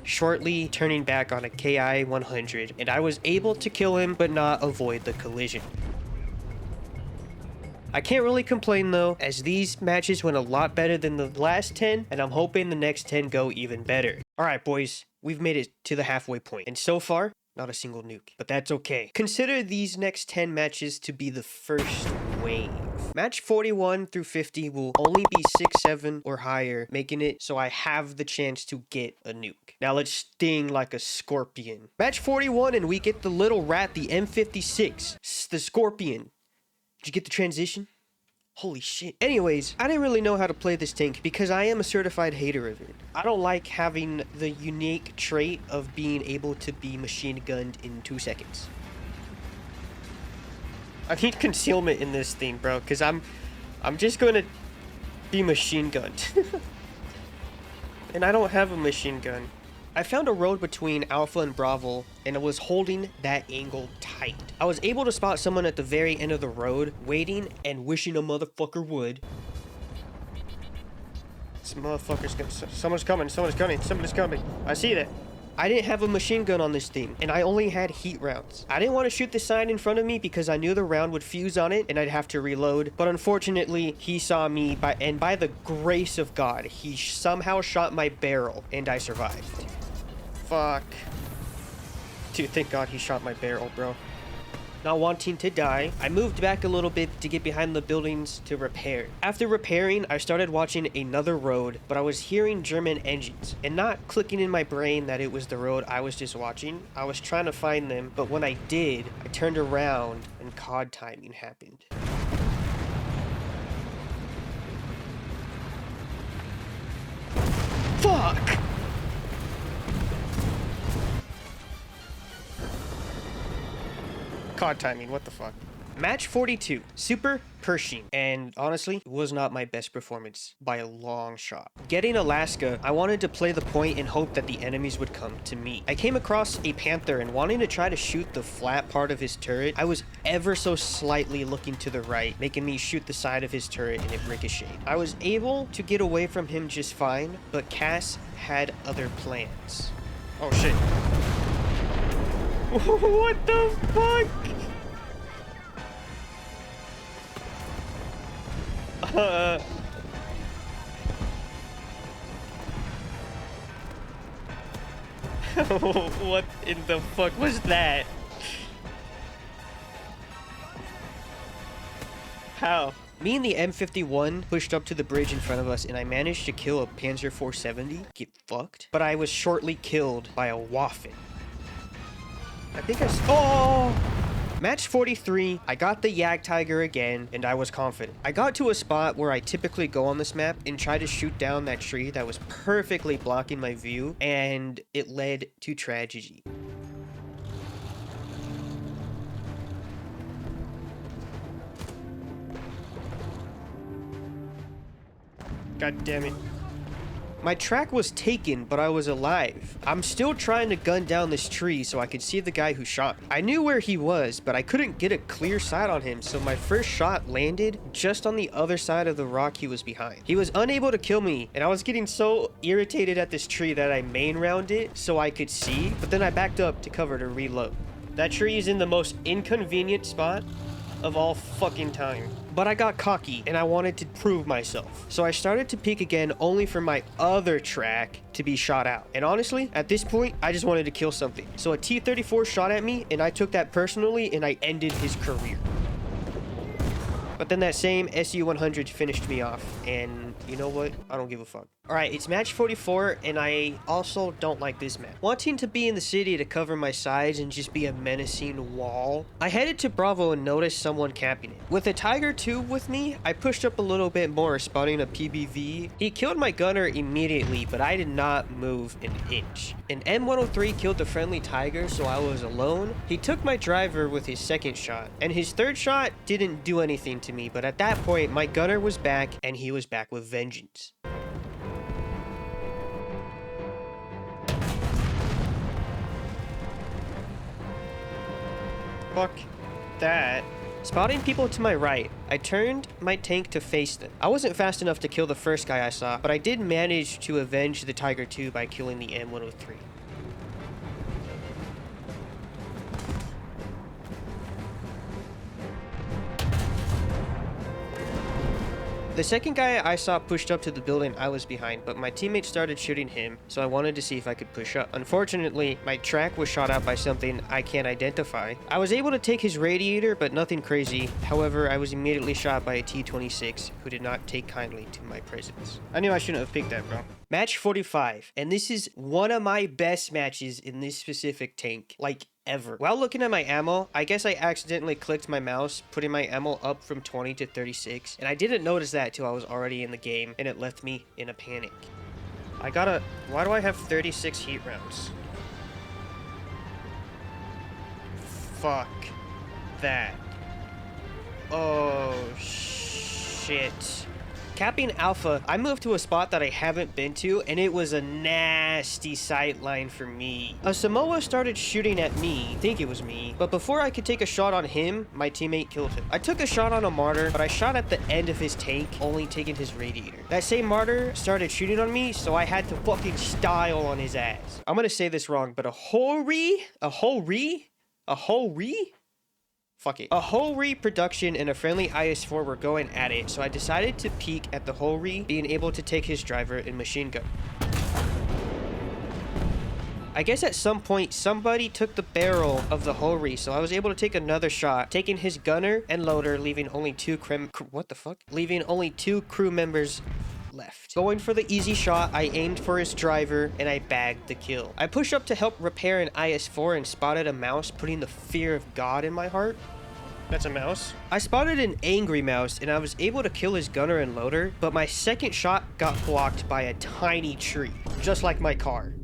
Speaker 1: Shortly turning back on a KI-100, and I was able to kill him but not avoid the collision. I can't really complain though, as these matches went a lot better than the last 10, and I'm hoping the next 10 go even better. Alright boys, we've made it to the halfway point, and so far, not a single nuke, but that's okay. Consider these next 10 matches to be the first wave. Match 41 through 50 will only be 6, 7, or higher, making it so I have the chance to get a nuke. Now let's sting like a scorpion. Match 41, and we get the little rat, the M56, the Scorpion. Did you get the transition? Holy shit. Anyways, I didn't really know how to play this tank because I am a certified hater of it. I don't like having the unique trait of being able to be machine gunned in 2 seconds. I need concealment in this thing, bro, because I'm just going to be machine gunned. And I don't have a machine gun. I found a road between Alpha and Bravo, and I was holding that angle tight. I was able to spot someone at the very end of the road, waiting and wishing a motherfucker would. This motherfucker's gonna... Someone's coming, somebody's coming. I see that. I didn't have a machine gun on this thing, and I only had heat rounds. I didn't want to shoot the sign in front of me because I knew the round would fuse on it and I'd have to reload. But unfortunately, he saw me, by the grace of God, he somehow shot my barrel, and I survived. Fuck. Dude, thank God he shot my barrel, bro. Not wanting to die, I moved back a little bit to get behind the buildings to repair. After repairing, I started watching another road, but I was hearing German engines and not clicking in my brain that it was the road I was just watching. I was trying to find them, but when I did, I turned around and COD timing happened. Fuck! COD timing, what the fuck? Match 42, Super Pershing, and honestly, it was not my best performance by a long shot. Getting Alaska, I wanted to play the point and hope that the enemies would come to me. I came across a Panther and wanting to try to shoot the flat part of his turret, I was ever so slightly looking to the right, making me shoot the side of his turret and it ricocheted. I was able to get away from him just fine, but Cass had other plans. Oh shit. What the fuck? What in the fuck was that? How? Me and the M51 pushed up to the bridge in front of us, and I managed to kill a Panzer 470. Get fucked. But I was shortly killed by a Waffen. I think oh! Match 43, I got the Yak Tiger again, and I was confident. I got to a spot where I typically go on this map and try to shoot down that tree that was perfectly blocking my view, and it led to tragedy. God damn it. My track was taken, but I was alive. I'm still trying to gun down this tree so I could see the guy who shot me. I knew where he was, but I couldn't get a clear sight on him, so my first shot landed just on the other side of the rock he was behind. He was unable to kill me, and I was getting so irritated at this tree that I main rounded it so I could see, but then I backed up to cover to reload. That tree is in the most inconvenient spot of all fucking time. But I got cocky and I wanted to prove myself. So I started to peek again only for my other track to be shot out. And honestly, at this point, I just wanted to kill something. So a T-34 shot at me and I took that personally and I ended his career. But then that same SU-100 finished me off, and you know what? I don't give a fuck. Alright, it's match 44, and I also don't like this map. Wanting to be in the city to cover my sides and just be a menacing wall, I headed to Bravo and noticed someone camping it. With a Tiger 2 with me, I pushed up a little bit more, spotting a PBV. He killed my gunner immediately, but I did not move an inch. An M103 killed the friendly Tiger, so I was alone. He took my driver with his second shot, and his third shot didn't do anything to me, but at that point, my gunner was back, and he was back with vengeance. Fuck that. Spotting people to my right, I turned my tank to face them. I wasn't fast enough to kill the first guy I saw, but I did manage to avenge the Tiger 2 by killing the M103. The second guy I saw pushed up to the building I was behind, but my teammates started shooting him, so I wanted to see if I could push up. Unfortunately, my track was shot out by something I can't identify. I was able to take his radiator, but nothing crazy. However, I was immediately shot by a T-26, who did not take kindly to my presence. I knew I shouldn't have picked that, bro. Match 45, and this is one of my best matches in this specific tank, like ever. While looking at my ammo, I guess I accidentally clicked my mouse, putting my ammo up from 20 to 36, and I didn't notice that till I was already in the game, and it left me in a panic. Why do I have 36 heat rounds? Fuck that. Oh, shit. Capping Alpha, I moved to a spot that I haven't been to, and it was a nasty sight line for me. A Samoa started shooting at me, I think it was me, but before I could take a shot on him, my teammate killed him. I took a shot on a martyr, but I shot at the end of his tank, only taking his radiator. That same martyr started shooting on me, so I had to fucking style on his ass. I'm gonna say this wrong, but a whole Fuck it. A whole reproduction and a friendly IS-4 were going at it, so I decided to peek at the whole being able to take his driver and machine gun. I guess at some point, somebody took the barrel of the whole so I was able to take another shot, taking his gunner and loader, leaving only two Leaving only 2 crew members left. Going for the easy shot, I aimed for his driver and I bagged the kill. I pushed up to help repair an IS-4 and spotted a mouse, putting the fear of God in my heart. That's a mouse. I spotted an angry mouse and I was able to kill his gunner and loader, but my second shot got blocked by a tiny tree, just like my car.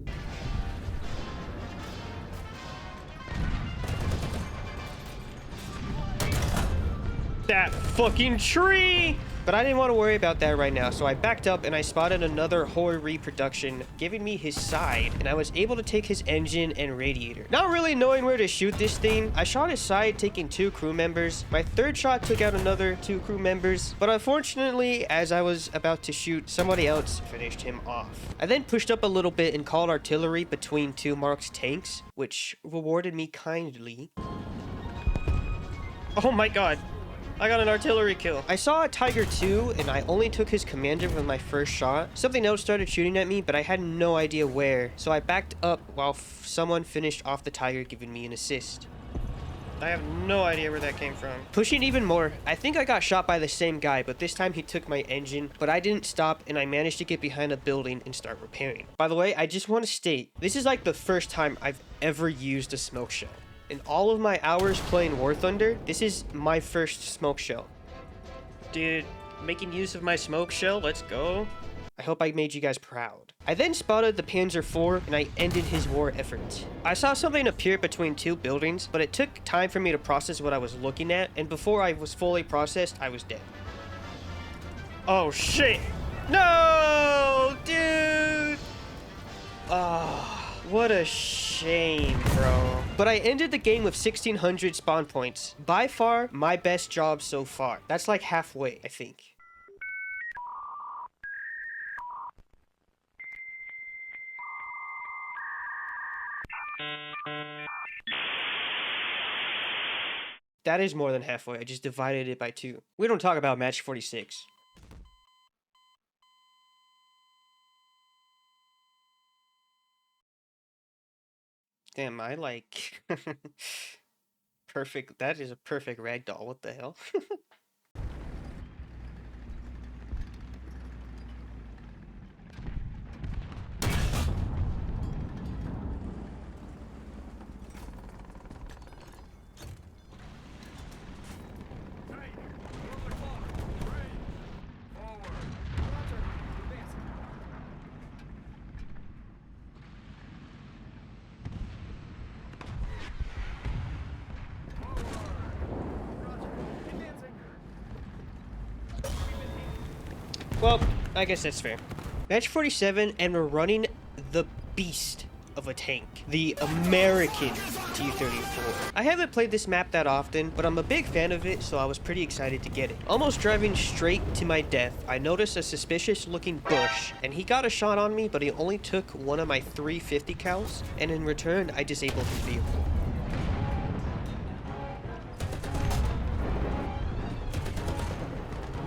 Speaker 1: That fucking tree! But I didn't want to worry about that right now, so I backed up and I spotted another horror reproduction, giving me his side, and I was able to take his engine and radiator. Not really knowing where to shoot this thing, I shot his side, taking 2 crew members. My third shot took out another 2 crew members, but unfortunately, as I was about to shoot, somebody else finished him off. I then pushed up a little bit and called artillery between 2 Mark's tanks, which rewarded me kindly. Oh my god. I got an artillery kill. I saw a Tiger 2 and I only took his commander with my first shot. Something else started shooting at me, but I had no idea where. So I backed up while someone finished off the Tiger, giving me an assist. I have no idea where that came from. Pushing even more, I think I got shot by the same guy, but this time he took my engine, but I didn't stop and I managed to get behind a building and start repairing. By the way, I just want to state, this is like the first time I've ever used a smoke shell. In all of my hours playing War Thunder, this is my first smoke shell. Dude, making use of my smoke shell, let's go. I hope I made you guys proud. I then spotted the Panzer IV and I ended his war effort. I saw something appear between 2 buildings, but it took time for me to process what I was looking at, and before I was fully processed, I was dead. Oh shit! No, dude! Oh. What a shame, bro. But I ended the game with 1,600 spawn points. By far, my best job so far. That's like halfway, I think. That is more than halfway. I just divided it by 2. We don't talk about match 46. Damn, I like... perfect. That is a perfect ragdoll. What the hell? Well, I guess that's fair. Match 47, and we're running the beast of a tank. The American T-34. I haven't played this map that often, but I'm a big fan of it, so I was pretty excited to get it. Almost driving straight to my death, I noticed a suspicious looking bush, and he got a shot on me, but he only took one of my 350 cals, and in return, I disabled his vehicle.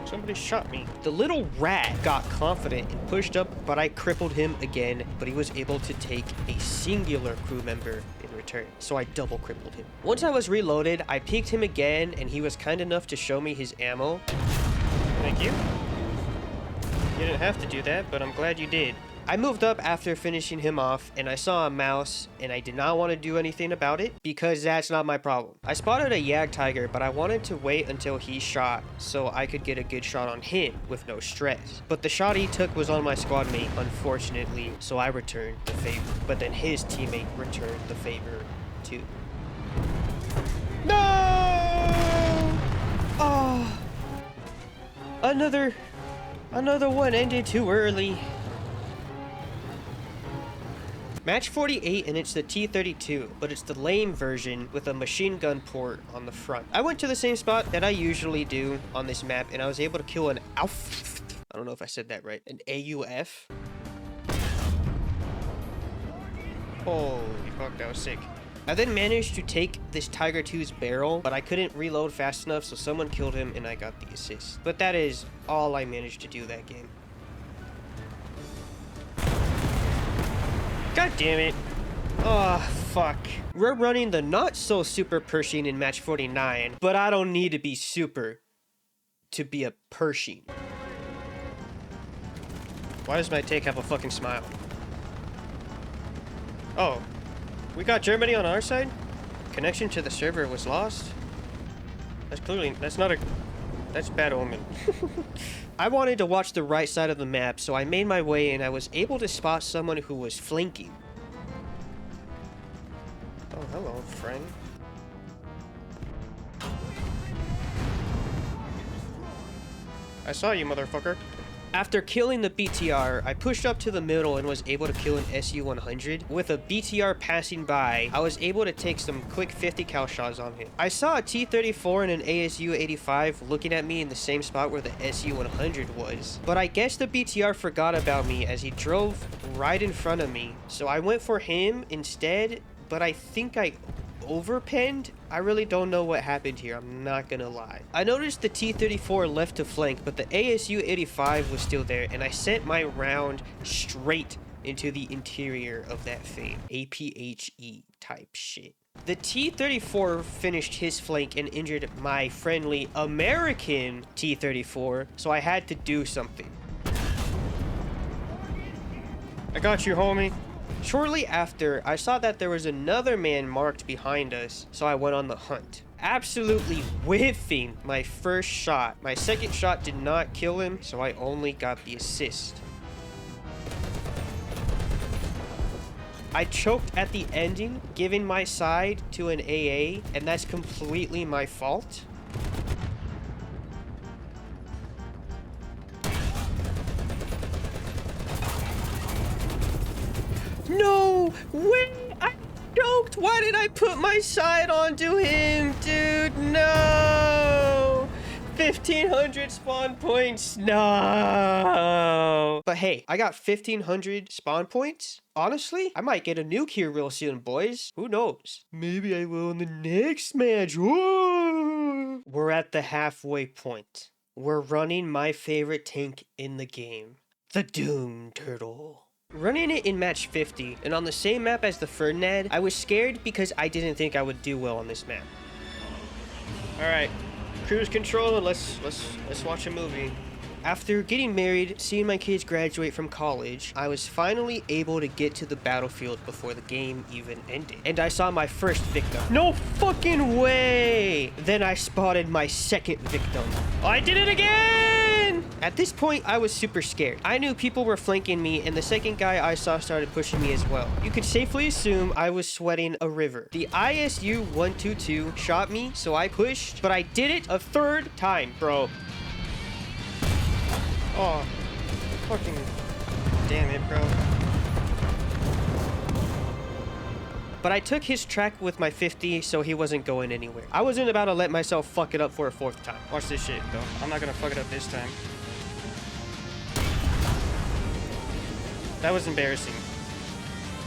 Speaker 1: Somebody shot me. The little rat got confident and pushed up, but I crippled him again, but he was able to take a singular crew member in return, so I double crippled him. Once I was reloaded, I peeked him again, and he was kind enough to show me his ammo. Thank you. You didn't have to do that, but I'm glad you did. I moved up after finishing him off, and I saw a mouse, and I did not want to do anything about it, because that's not my problem. I spotted a Yag Tiger, but I wanted to wait until he shot, so I could get a good shot on him with no stress. But the shot he took was on my squad mate, unfortunately, so I returned the favor. But then his teammate returned the favor, too. No! Oh! Another one ended too early. Match 48, and it's the T-32, but it's the lame version with a machine gun port on the front. I went to the same spot that I usually do on this map, and I was able to kill an AUF. I don't know if I said that right. An AUF. Holy fuck, that was sick. I then managed to take this Tiger 2's barrel, but I couldn't reload fast enough, so someone killed him and I got the assist. But that is all I managed to do that game. God damn it. Oh, fuck. We're running the not so super Pershing in match 49, but I don't need to be super to be a Pershing. Why does my take have a fucking smile? Oh, we got Germany on our side? Connection to the server was lost? That's bad omen. I wanted to watch the right side of the map, so I made my way and I was able to spot someone who was flanking. Oh, hello, friend. I saw you, motherfucker. After killing the BTR, I pushed up to the middle and was able to kill an SU-100. With a BTR passing by, I was able to take some quick 50 cal shots on him. I saw a T-34 and an ASU-85 looking at me in the same spot where the SU-100 was. But I guess the BTR forgot about me as he drove right in front of me. So I went for him instead, but I think I overpenned. I really don't know what happened here, I'm not gonna lie. I noticed the T-34 left to flank, but the ASU-85 was still there, and I sent my round straight into the interior of that thing. APHE type shit. The T-34 finished his flank and injured my friendly American T-34, so I had to do something. I got you, homie. Shortly after, I saw that there was another man marked behind us, so I went on the hunt. Absolutely whiffing my first shot. My second shot did not kill him, so I only got the assist. I choked at the ending, giving my side to an AA, and that's completely my fault. No way! I choked! Why did I put my side onto him, dude? No! 1,500 spawn points. No! But hey, I got 1,500 spawn points. Honestly, I might get a nuke here real soon, boys. Who knows? Maybe I will in the next match. Whoa! We're at the halfway point. We're running my favorite tank in the game. The Doom Turtle. Running it in match 50, and on the same map as the Ferdinand, I was scared because I didn't think I would do well on this map. Alright, cruise control, and let's watch a movie. After getting married, seeing my kids graduate from college, I was finally able to get to the battlefield before the game even ended. And I saw my first victim. No fucking way! Then I spotted my second victim. I did it again! At this point, I was super scared. I knew people were flanking me, and the second guy I saw started pushing me as well. You could safely assume I was sweating a river. The ISU-122 shot me, so I pushed, but I did it a third time, bro. Oh, fucking damn it, bro. But I took his track with my 50, so he wasn't going anywhere. I wasn't about to let myself fuck it up for a fourth time. Watch this shit, though. I'm not gonna fuck it up this time. That was embarrassing.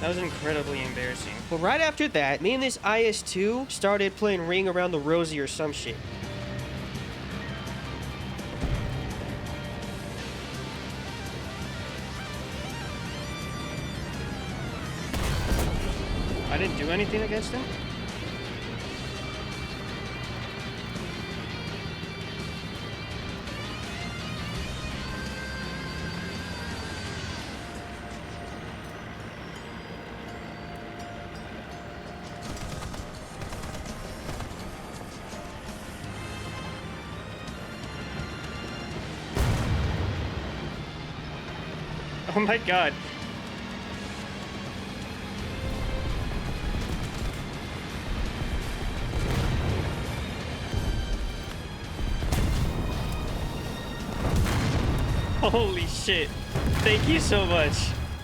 Speaker 1: That was incredibly embarrassing. But right after that, me and this IS-2 started playing Ring Around the Rosie or some shit. I didn't do anything against him? Oh my god. Holy shit. Thank you so much.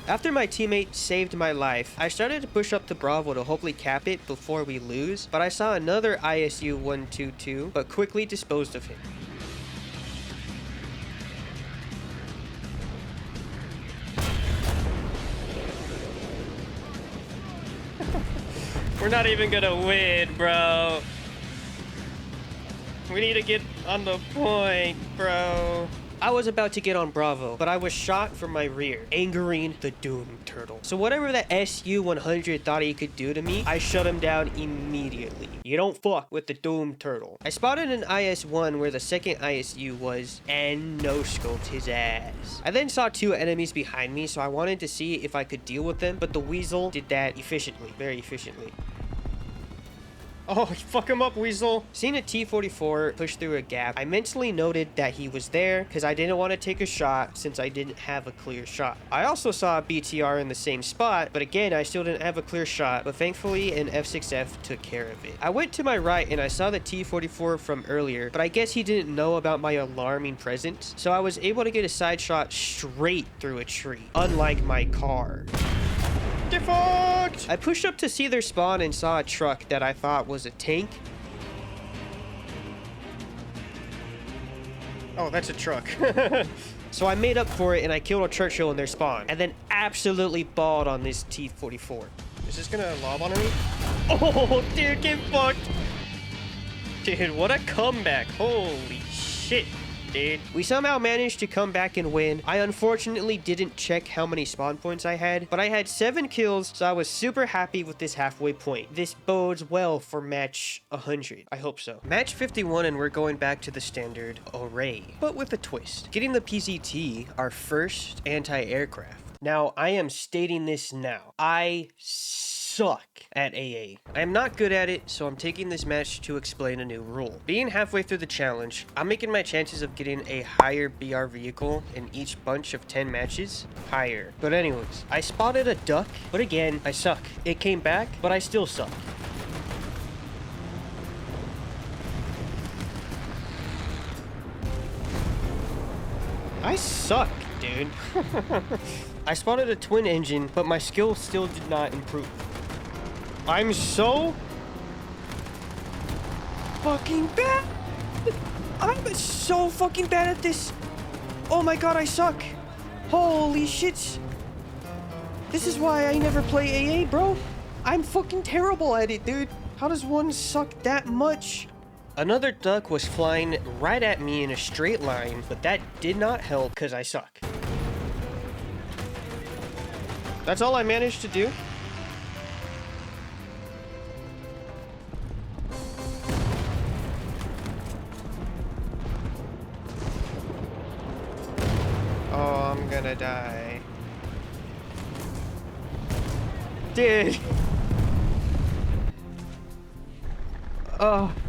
Speaker 1: After my teammate saved my life, I started to push up to Bravo to hopefully cap it before we lose, but I saw another ISU 122, but quickly disposed of him. We're not even gonna win, bro. We need to get on the point, bro. I was about to get on Bravo, but I was shot from my rear, angering the Doom Turtle. So whatever that SU-100 thought he could do to me, I shut him down immediately. You don't fuck with the Doom Turtle. I spotted an IS-1 where the second ISU was and no-scoped his ass. I then saw two enemies behind me, so I wanted to see if I could deal with them, but the Weasel did that efficiently, very efficiently. Oh, fuck him up, Weasel. Seeing a T-44 push through a gap, I mentally noted that he was there because I didn't want to take a shot since I didn't have a clear shot. I also saw a BTR in the same spot, but again, I still didn't have a clear shot, but thankfully an F6F took care of it. I went to my right and I saw the T-44 from earlier, but I guess he didn't know about my alarming presence, so I was able to get a side shot straight through a tree, unlike my car. Get fucked! I pushed up to see their spawn and saw a truck that I thought was a tank. Oh, that's a truck. So I made up for it and I killed a Churchill in their spawn and then absolutely balled on this T-44. Is this gonna lob on me? Oh, dude, get fucked! Dude, what a comeback. Holy shit. Dude. We somehow managed to come back and win. I unfortunately didn't check how many spawn points I had, but I had 7 kills, so I was super happy with this halfway point. This bodes well for match 100. I hope so. Match 51 and we're going back to the standard array, but with a twist. Getting the PZT, our first anti-aircraft. Now, I am stating this now. I suck at AA. I am not good at it, so I'm taking this match to explain a new rule. Being halfway through the challenge, I'm making my chances of getting a higher BR vehicle in each bunch of 10 matches higher. But anyways, I spotted a duck, but again, I suck. It came back, but I still suck. I suck, dude. I spotted a twin engine, but my skill still did not improve. I'm so fucking bad. I'm so fucking bad at this. Oh my god, I suck. Holy shit. This is why I never play AA, bro. I'm fucking terrible at it, dude. How does one suck that much? Another duck was flying right at me in a straight line, but that did not help because I suck. That's all I managed to do. Oh, I'm gonna die. Dude.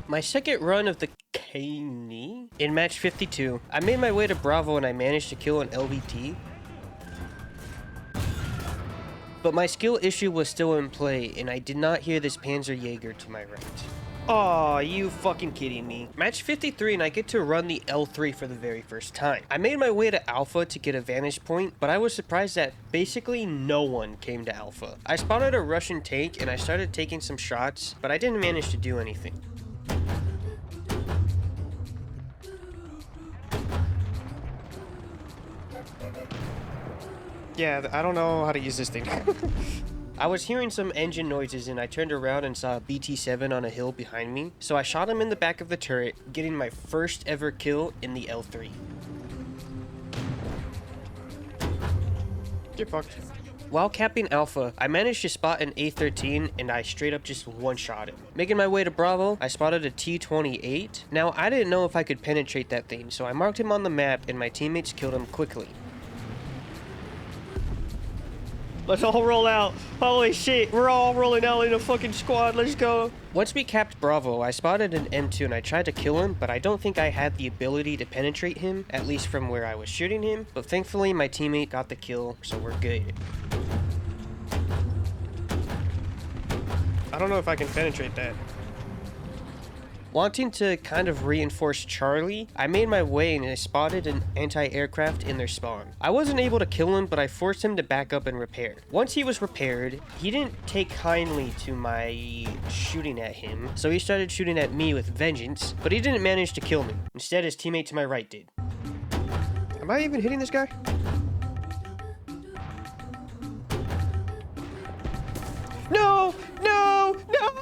Speaker 1: My second run of the Caney in match 52. I made my way to Bravo and I managed to kill an LVT. But my skill issue was still in play and I did not hear this Panzerjäger to my right. Aw, you fucking kidding me. Match 53 and I get to run the L3 for the very first time. I made my way to Alpha to get a vantage point, but I was surprised that basically no one came to Alpha. I spotted a Russian tank and I started taking some shots, but I didn't manage to do anything. Yeah, I don't know how to use this thing. I was hearing some engine noises and I turned around and saw a BT-7 on a hill behind me, so I shot him in the back of the turret, getting my first ever kill in the L3. Get fucked. While capping Alpha, I managed to spot an A-13 and I straight up just one-shot him. Making my way to Bravo, I spotted a T-28. Now, I didn't know if I could penetrate that thing, so I marked him on the map and my teammates killed him quickly. Let's all roll out. Holy shit, we're all rolling out in a fucking squad. Let's go. Once we capped Bravo, I spotted an M2 and I tried to kill him, but I don't think I had the ability to penetrate him, at least from where I was shooting him. But thankfully, my teammate got the kill, so we're good. I don't know if I can penetrate that. Wanting to kind of reinforce Charlie, I made my way and I spotted an anti-aircraft in their spawn. I wasn't able to kill him, but I forced him to back up and repair. Once he was repaired, he didn't take kindly to my shooting at him, so he started shooting at me with vengeance, but he didn't manage to kill me. Instead, his teammate to my right did. Am I even hitting this guy? No! No! No!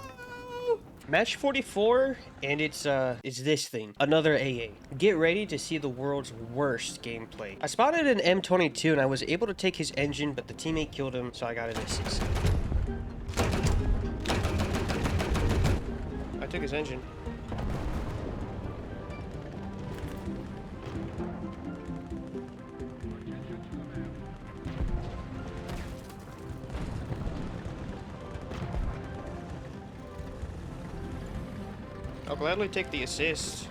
Speaker 1: Match 44, and it's this thing. Another AA. Get ready to see the world's worst gameplay. I spotted an M22 and I was able to take his engine, but the teammate killed him, so I got an assist. I took his engine. I'll gladly take the assist.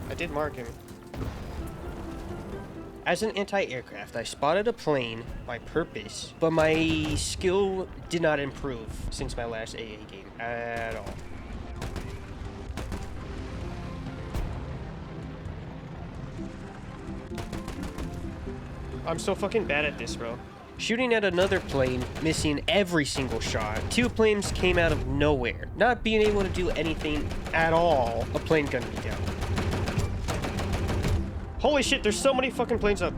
Speaker 1: I did mark him. As an anti-aircraft, I spotted a plane by purpose, but my skill did not improve since my last AA game at all. I'm so fucking bad at this, bro. Shooting at another plane, missing every single shot. 2 planes came out of nowhere. Not being able to do anything at all, a plane gunned me down. Holy shit, there's so many fucking planes up.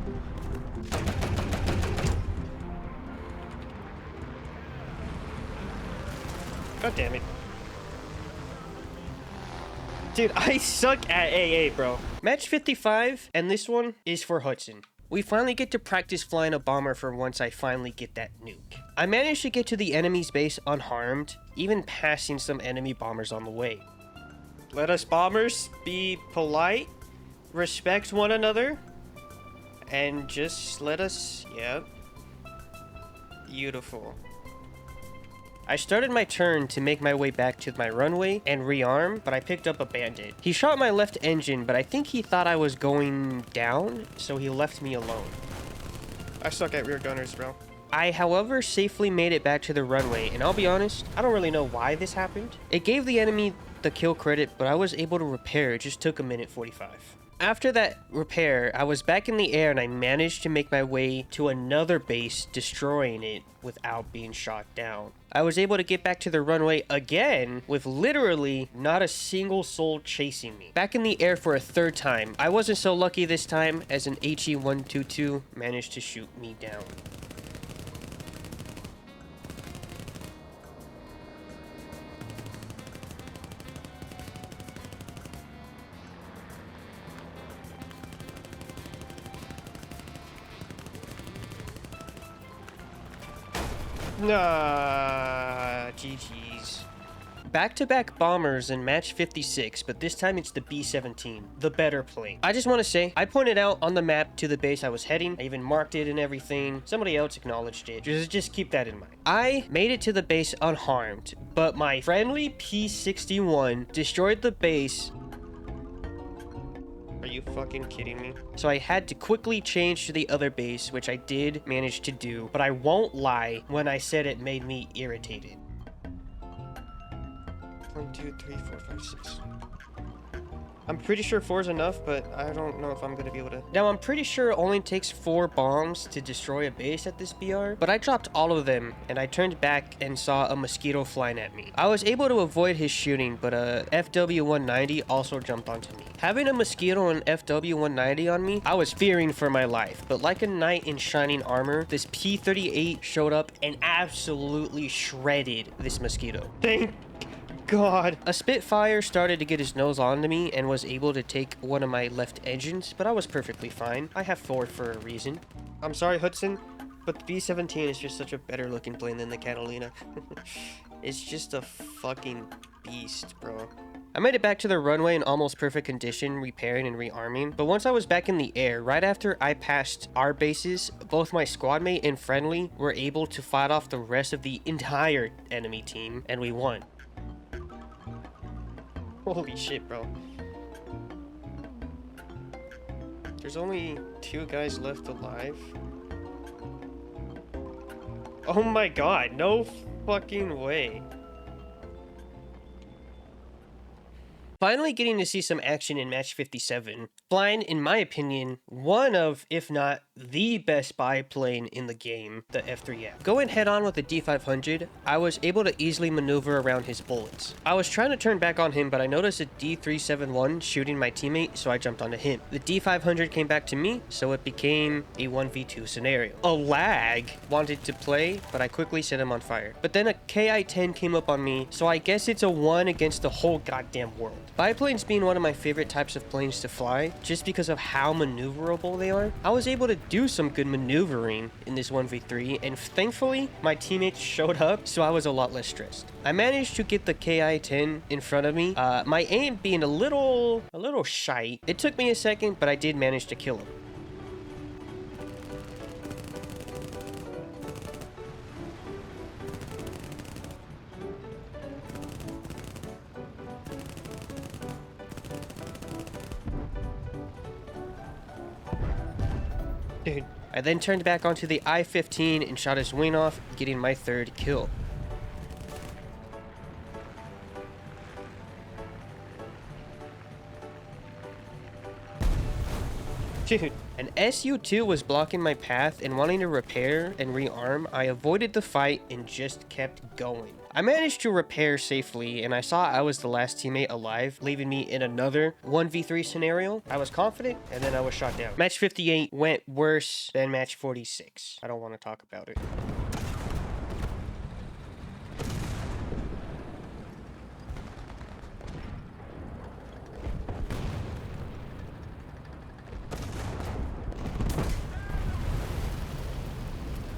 Speaker 1: God damn it. Dude, I suck at AA, bro. Match 55, and this one is for Hudson. We finally get to practice flying a bomber for once I finally get that nuke. I managed to get to the enemy's base unharmed, even passing some enemy bombers on the way. Let us bombers be polite, respect one another, and just let us, yep. Beautiful. I started my turn to make my way back to my runway and rearm, but I picked up a bandit. He shot my left engine, but I think he thought I was going down, so he left me alone. I suck at rear gunners, bro. I, however, safely made it back to the runway, and I'll be honest, I don't really know why this happened. It gave the enemy the kill credit, but I was able to repair. It just took a minute 45. After that repair, I was back in the air and I managed to make my way to another base, destroying it without being shot down. I was able to get back to the runway again with literally not a single soul chasing me. Back in the air for a third time. I wasn't so lucky this time as an HE-122 managed to shoot me down. Nah, GG's. Back-to-back bombers in match 56, but this time it's the B-17, the better plane. I just want to say, I pointed out on the map to the base I was heading. I even marked it and everything. Somebody else acknowledged it. Just keep that in mind. I made it to the base unharmed, but my friendly P-61 destroyed the base. Are you fucking kidding me? So I had to quickly change to the other base, which I did manage to do, but I won't lie when I said it made me irritated. 1, 2, 3, 4, 5, 6. I'm pretty sure 4 is enough, but I don't know if I'm gonna be able to. Now, I'm pretty sure it only takes 4 bombs to destroy a base at this BR, but I dropped all of them, and I turned back and saw a mosquito flying at me. I was able to avoid his shooting, but a FW-190 also jumped onto me. Having a mosquito and FW-190 on me, I was fearing for my life, but like a knight in shining armor, this P-38 showed up and absolutely shredded this mosquito. Thank God. A Spitfire started to get his nose onto me and was able to take one of my left engines, but I was perfectly fine. I have 4 for a reason. I'm sorry, Hudson, but the B-17 is just such a better looking plane than the Catalina. It's just a fucking beast, bro. I made it back to the runway in almost perfect condition, repairing and rearming, but once I was back in the air, right after I passed our bases, both my squad mate and friendly were able to fight off the rest of the entire enemy team, and we won. Holy shit, bro. There's only 2 guys left alive. Oh my god, no fucking way. Finally getting to see some action in match 57. Flying, in my opinion, one of, if not the best spy plane in the game, the F3F. Going head on with the D500, I was able to easily maneuver around his bullets. I was trying to turn back on him, but I noticed a D371 shooting my teammate, so I jumped onto him. The D500 came back to me, so it became a 1v2 scenario. A lag wanted to play, but I quickly set him on fire. But then a KI-10 came up on me, so I guess it's a 1 against the whole goddamn world. Biplanes being one of my favorite types of planes to fly, just because of how maneuverable they are, I was able to do some good maneuvering in this 1v3, and thankfully, my teammates showed up, so I was a lot less stressed. I managed to get the KI-10 in front of me, my aim being a little shy. It took me a second, but I did manage to kill him. Dude. I then turned back onto the I-15 and shot his wing off, getting my 3rd kill. Dude, an SU-2 was blocking my path, and wanting to repair and rearm, I avoided the fight and just kept going. I managed to repair safely, and I saw I was the last teammate alive, leaving me in another 1v3 scenario. I was confident, and then I was shot down. Match 58 went worse than match 46. I don't want to talk about it.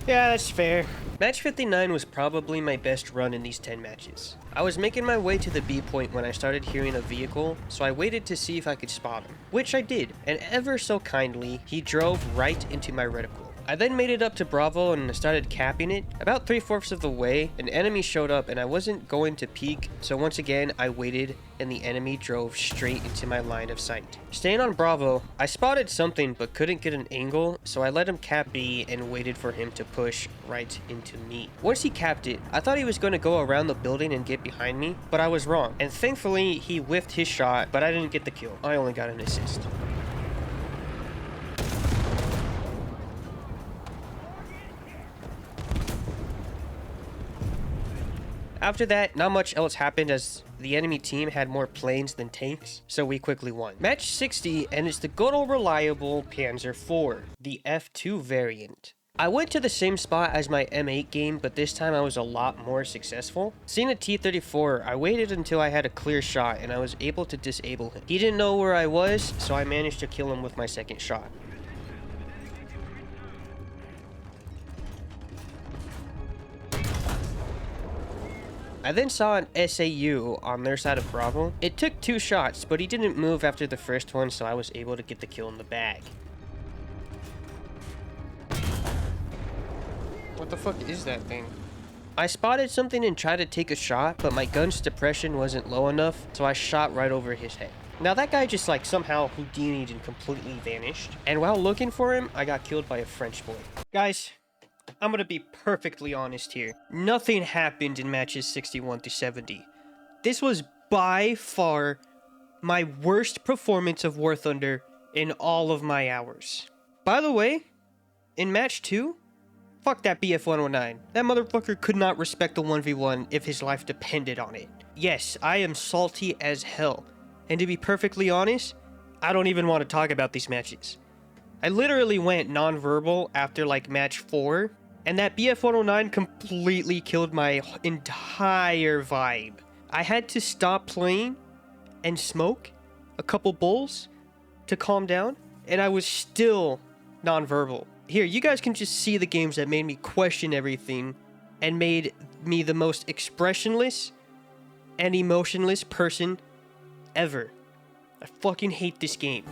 Speaker 1: Yeah, that's fair. Match 59 was probably my best run in these 10 matches. I was making my way to the B point when I started hearing a vehicle, so I waited to see if I could spot him, which I did, and ever so kindly, he drove right into my reticle. I then made it up to Bravo and started capping it. About 3/4 of the way, an enemy showed up and I wasn't going to peek, so once again I waited and the enemy drove straight into my line of sight. Staying on Bravo, I spotted something but couldn't get an angle, so I let him cap B and waited for him to push right into me. Once he capped it, I thought he was going to go around the building and get behind me, but I was wrong, and thankfully he whiffed his shot, but I didn't get the kill. I only got an assist. After that, not much else happened as the enemy team had more planes than tanks, so we quickly won. Match 60, and it's the good old reliable Panzer IV, the F2 variant. I went to the same spot as my M8 game, but this time I was a lot more successful. Seeing a T-34, I waited until I had a clear shot and I was able to disable him. He didn't know where I was, so I managed to kill him with my 2nd shot. I then saw an SAU on their side of Bravo. It took 2 shots, but he didn't move after the first one, so I was able to get the kill in the bag. What the fuck is that thing? I spotted something and tried to take a shot, but my gun's suppression wasn't low enough, so I shot right over his head. Now that guy just like somehow Houdini'd and completely vanished, and while looking for him, I got killed by a French boy. Guys, I'm gonna be perfectly honest here. Nothing happened in matches 61 to 70. This was by far my worst performance of War Thunder in all of my hours. By the way, in match 2, fuck that BF-109. That motherfucker could not respect the 1v1 if his life depended on it. Yes, I am salty as hell. And to be perfectly honest, I don't even want to talk about these matches. I literally went non-verbal after like match 4, and that BF-109 completely killed my entire vibe. I had to stop playing and smoke a couple bowls to calm down, and I was still non-verbal. Here, you guys can just see the games that made me question everything and made me the most expressionless and emotionless person ever. I fucking hate this game.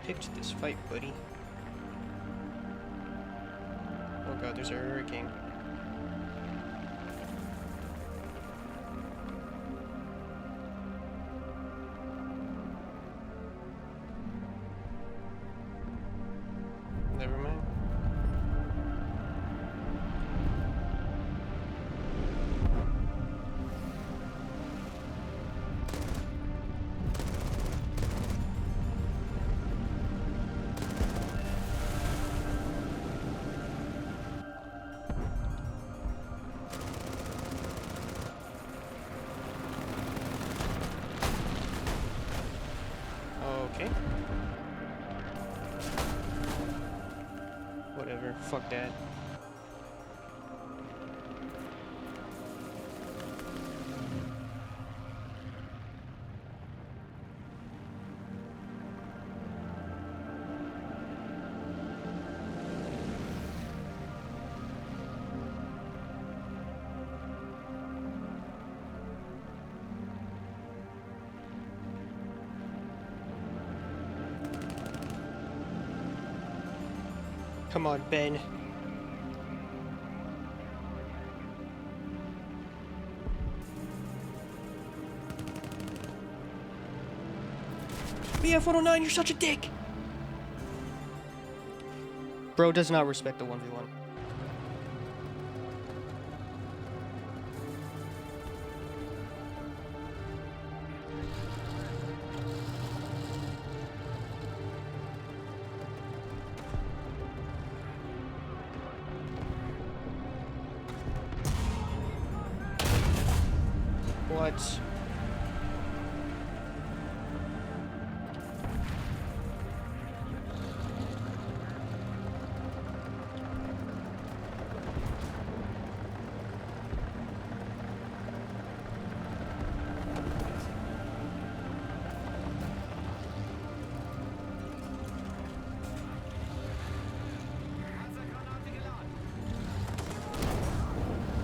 Speaker 1: Picked this fight, buddy. Oh god, there's a hurricane. whatever. Fuck that. Come on, Ben. BF-109, you're such a dick! Bro does not respect the 1v1. What?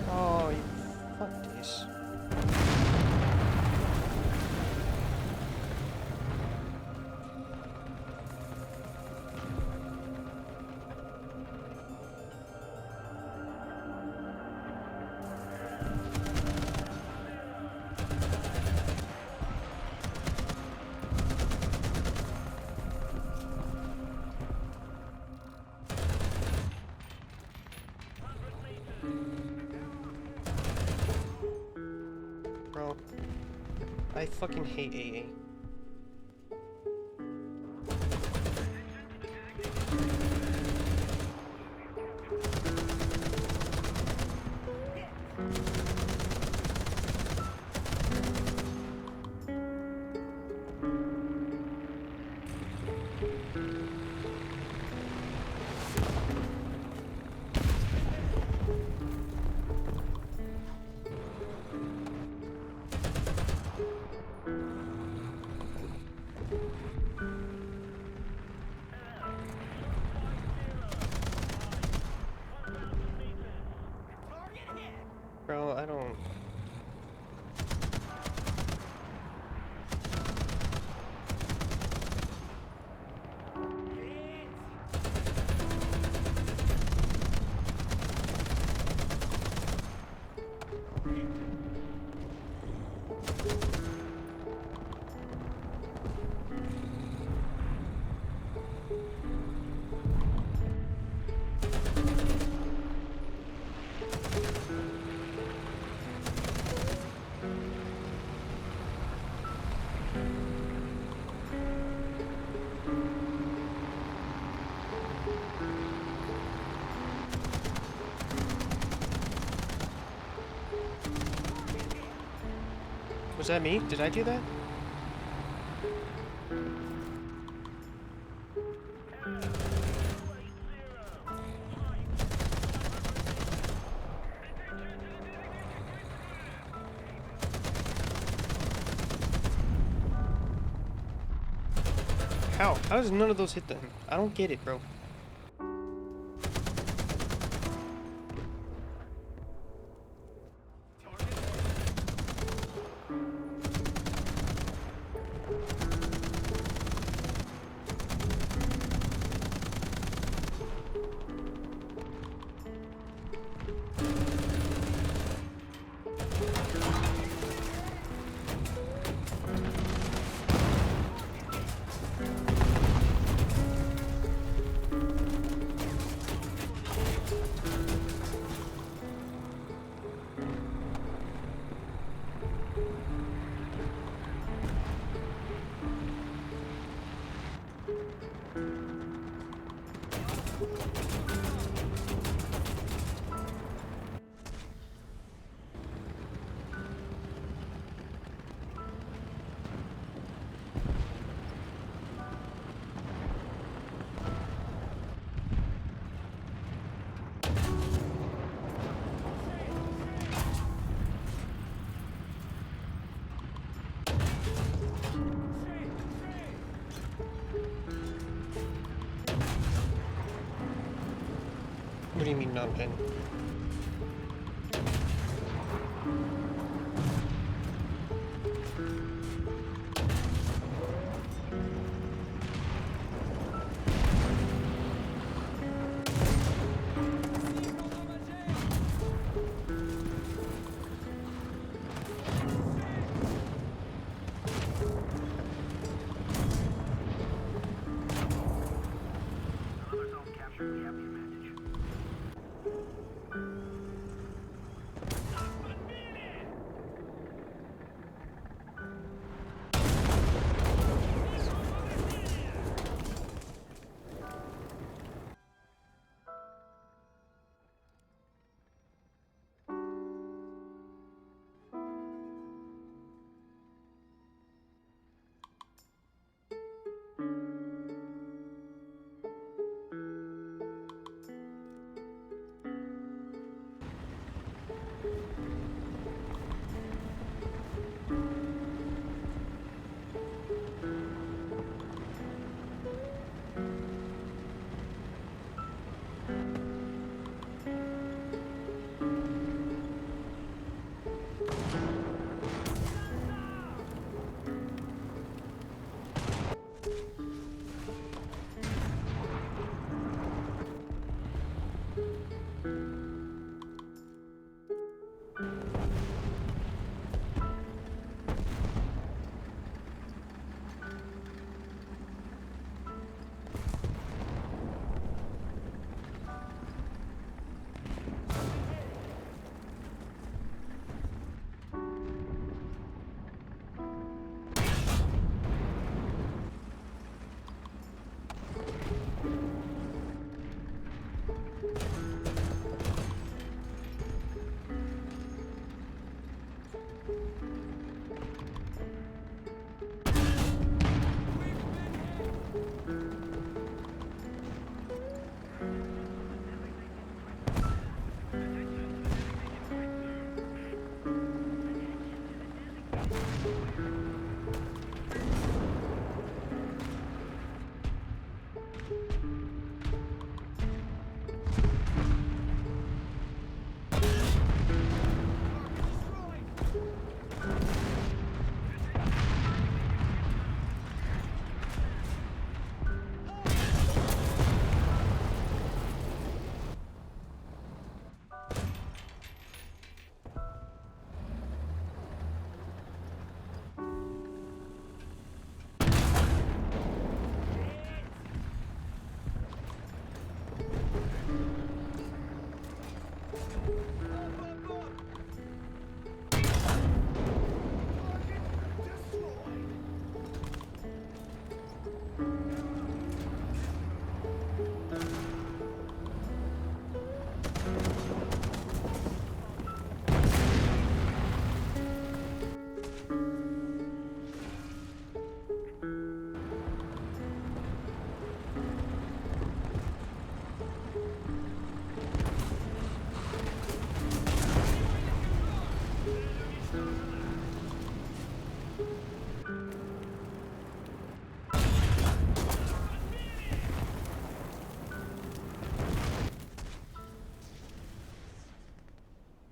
Speaker 1: Oh, you fuck this. Bro, I fucking hate AA. Bro, I don't... Was that me? Did I do that? How? How does none of those hit them? I don't get it, bro. What do you mean non-pen?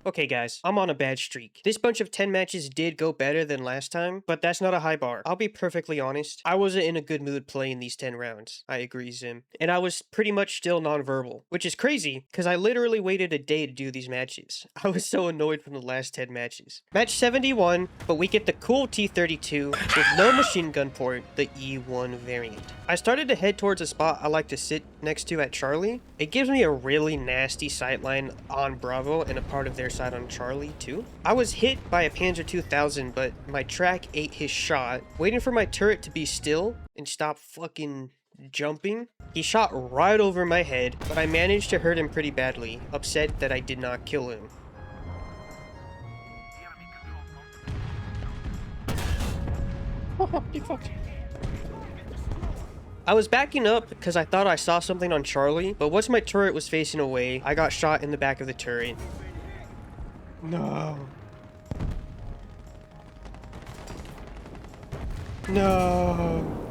Speaker 1: Okay guys, I'm on a bad streak. This bunch of 10 matches did go better than last time, but that's not a high bar. I'll be perfectly honest, I wasn't in a good mood playing these 10 rounds. I agree, Zim. And I was pretty much still nonverbal, which is crazy, because I literally waited a day to do these matches. I was so annoyed from the last 10 matches. Match 71, but we get the cool T-32 with no machine gun port, the E1 variant. I started to head towards a spot I like to sit next to at Charlie. It gives me a really nasty sightline on Bravo and a part of their side on Charlie too. I was hit by a Panzer 2000, but my track ate his shot. Waiting for my turret to be still and stop fucking jumping. He shot right over my head, but I managed to hurt him pretty badly, upset that I did not kill him. You fucked. I was backing up because I thought I saw something on Charlie, but once my turret was facing away, I got shot in the back of the turret. No. No.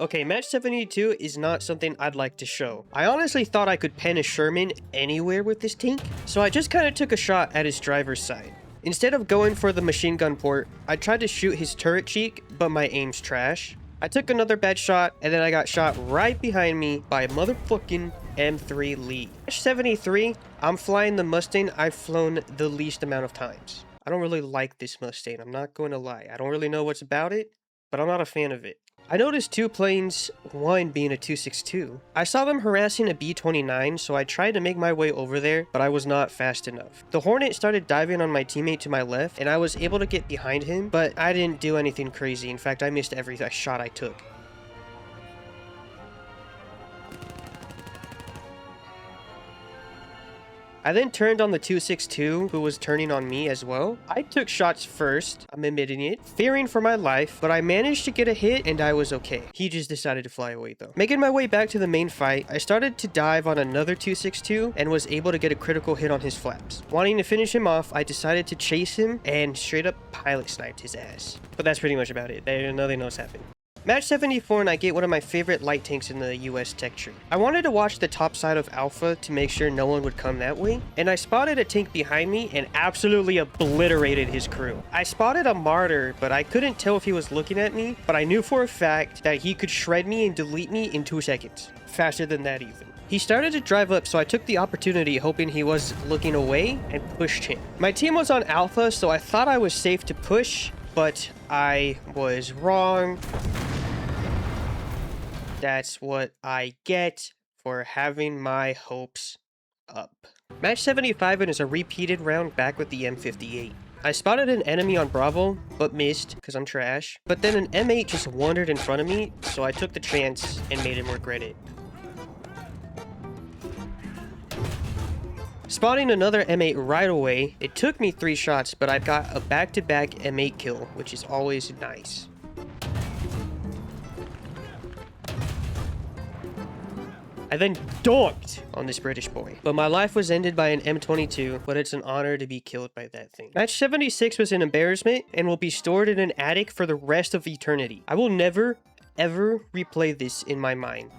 Speaker 1: Okay, match 72 is not something I'd like to show. I honestly thought I could pen a Sherman anywhere with this tank, so I just kind of took a shot at his driver's side. Instead of going for the machine gun port, I tried to shoot his turret cheek, but my aim's trash. I took another bad shot, and then I got shot right behind me by a motherfucking M3 Lee. Match 73, I'm flying the Mustang I've flown the least amount of times. I don't really like this Mustang, I'm not going to lie. I don't really know what's about it, but I'm not a fan of it. I noticed two planes, one being a 262. I saw them harassing a B-29, so I tried to make my way over there, but I was not fast enough. The Hornet started diving on my teammate to my left, and I was able to get behind him, but I didn't do anything crazy. In fact, I missed every shot I took. I then turned on the 262, who was turning on me as well. I took shots first, I'm admitting it, fearing for my life, but I managed to get a hit and I was okay. He just decided to fly away though. Making my way back to the main fight, I started to dive on another 262 and was able to get a critical hit on his flaps. Wanting to finish him off, I decided to chase him and straight up pilot sniped his ass. But that's pretty much about it. Nothing else happened. Match 74 and I get one of my favorite light tanks in the US tech tree. I wanted to watch the top side of Alpha to make sure no one would come that way, and I spotted a tank behind me and absolutely obliterated his crew. I spotted a martyr, but I couldn't tell if he was looking at me, but I knew for a fact that he could shred me and delete me in 2 seconds. Faster than that even. He started to drive up, so I took the opportunity hoping he was looking away and pushed him. My team was on Alpha, so I thought I was safe to push, but I was wrong. That's what I get for having my hopes up. Match 75 is a repeated round back with the M58. I spotted an enemy on Bravo, but missed because I'm trash. But then an M8 just wandered in front of me, so I took the chance and made him regret it. Spotting another M8 right away, it took me 3 shots, but I got a back-to-back M8 kill, which is always nice. I then donked on this British boy, but my life was ended by an M22, but it's an honor to be killed by that thing. Match 76 was an embarrassment and will be stored in an attic for the rest of eternity. I will never, ever replay this in my mind.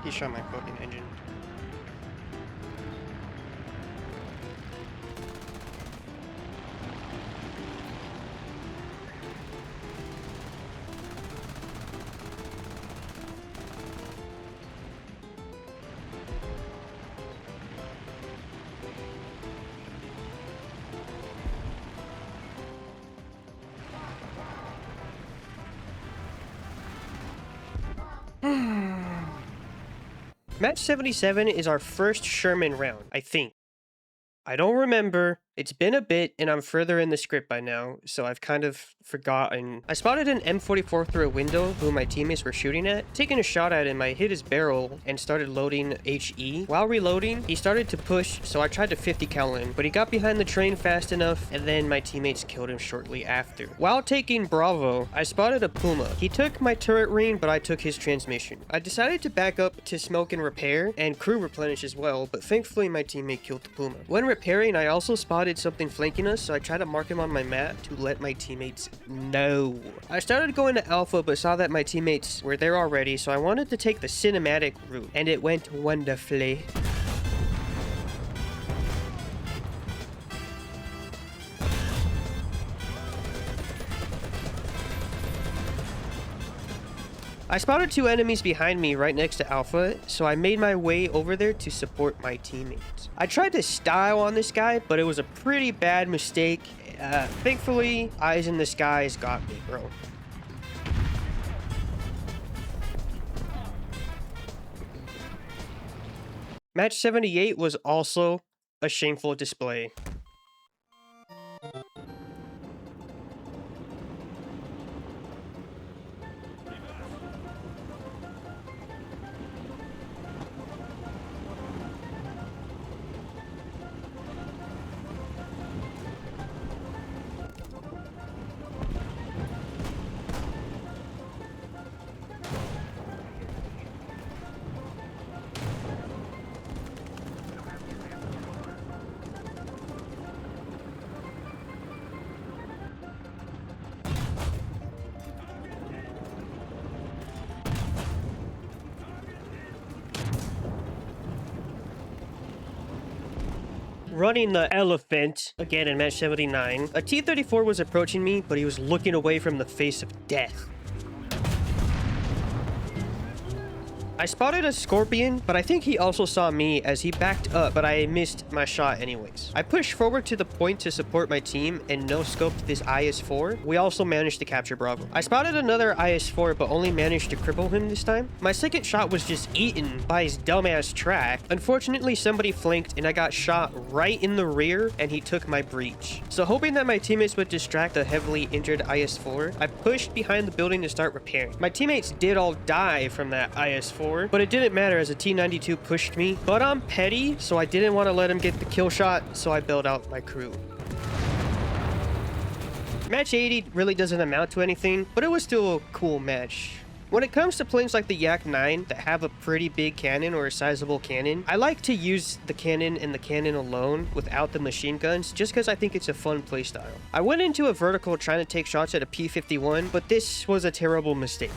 Speaker 1: He shot my fucking engine. Match 77 is our first Sherman round, I think. I don't remember. It's been a bit, and I'm further in the script by now, so I've kind of forgotten. I spotted an M44 through a window who my teammates were shooting at. Taking a shot at him, I hit his barrel and started loading HE. While reloading, he started to push, so I tried to 50 cal him, but he got behind the train fast enough, and then my teammates killed him shortly after. While taking Bravo, I spotted a Puma. He took my turret ring, but I took his transmission. I decided to back up to smoke and repair, and crew replenish as well, but thankfully my teammate killed the Puma. When repairing, I also spotted something flanking us, so I tried to mark him on my map to let my teammates know. I started going to Alpha, but saw that my teammates were there already, so I wanted to take the cinematic route, and it went wonderfully. I spotted 2 enemies behind me right next to Alpha, so I made my way over there to support my teammates. I tried to style on this guy, but it was a pretty bad mistake. Thankfully, Eyes in the Skies got me, bro. Match 78 was also a shameful display. Running the elephant again in match 79. A T-34 was approaching me, but he was looking away from the face of death. I spotted a scorpion, but I think he also saw me as he backed up, but I missed my shot anyways. I pushed forward to the point to support my team and no-scoped this IS-4. We also managed to capture Bravo. I spotted another IS-4, but only managed to cripple him this time. My second shot was just eaten by his dumbass track. Unfortunately, somebody flanked and I got shot right in the rear and he took my breach. So hoping that my teammates would distract the heavily injured IS-4, I pushed behind the building to start repairing. My teammates did all die from that IS-4, but it didn't matter as a T-92 pushed me. But I'm petty, so I didn't want to let him get the kill shot, so I bailed out my crew. Match 80 really doesn't amount to anything, but it was still a cool match. When it comes to planes like the Yak-9 that have a pretty big cannon or a sizable cannon, I like to use the cannon and the cannon alone without the machine guns just because I think it's a fun playstyle. I went into a vertical trying to take shots at a P-51, but this was a terrible mistake.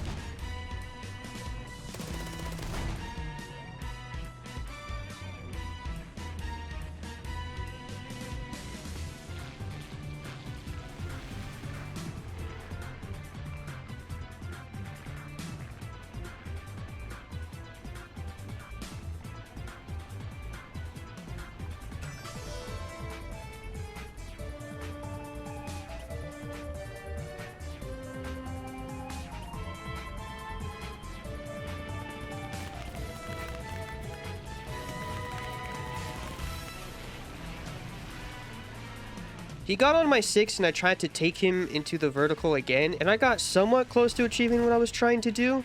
Speaker 1: He got on my 6 and I tried to take him into the vertical again, and I got somewhat close to achieving what I was trying to do.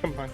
Speaker 1: Come on.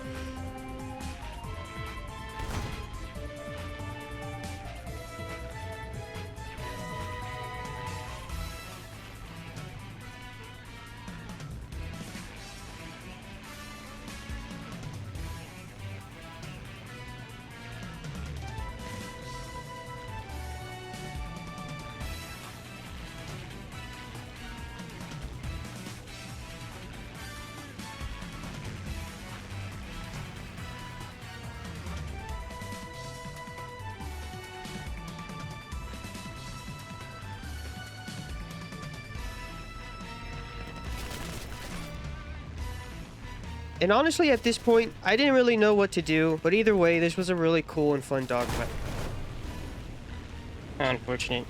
Speaker 1: And honestly, at this point, I didn't really know what to do, but either way, this was a really cool and fun dogfight. Unfortunate.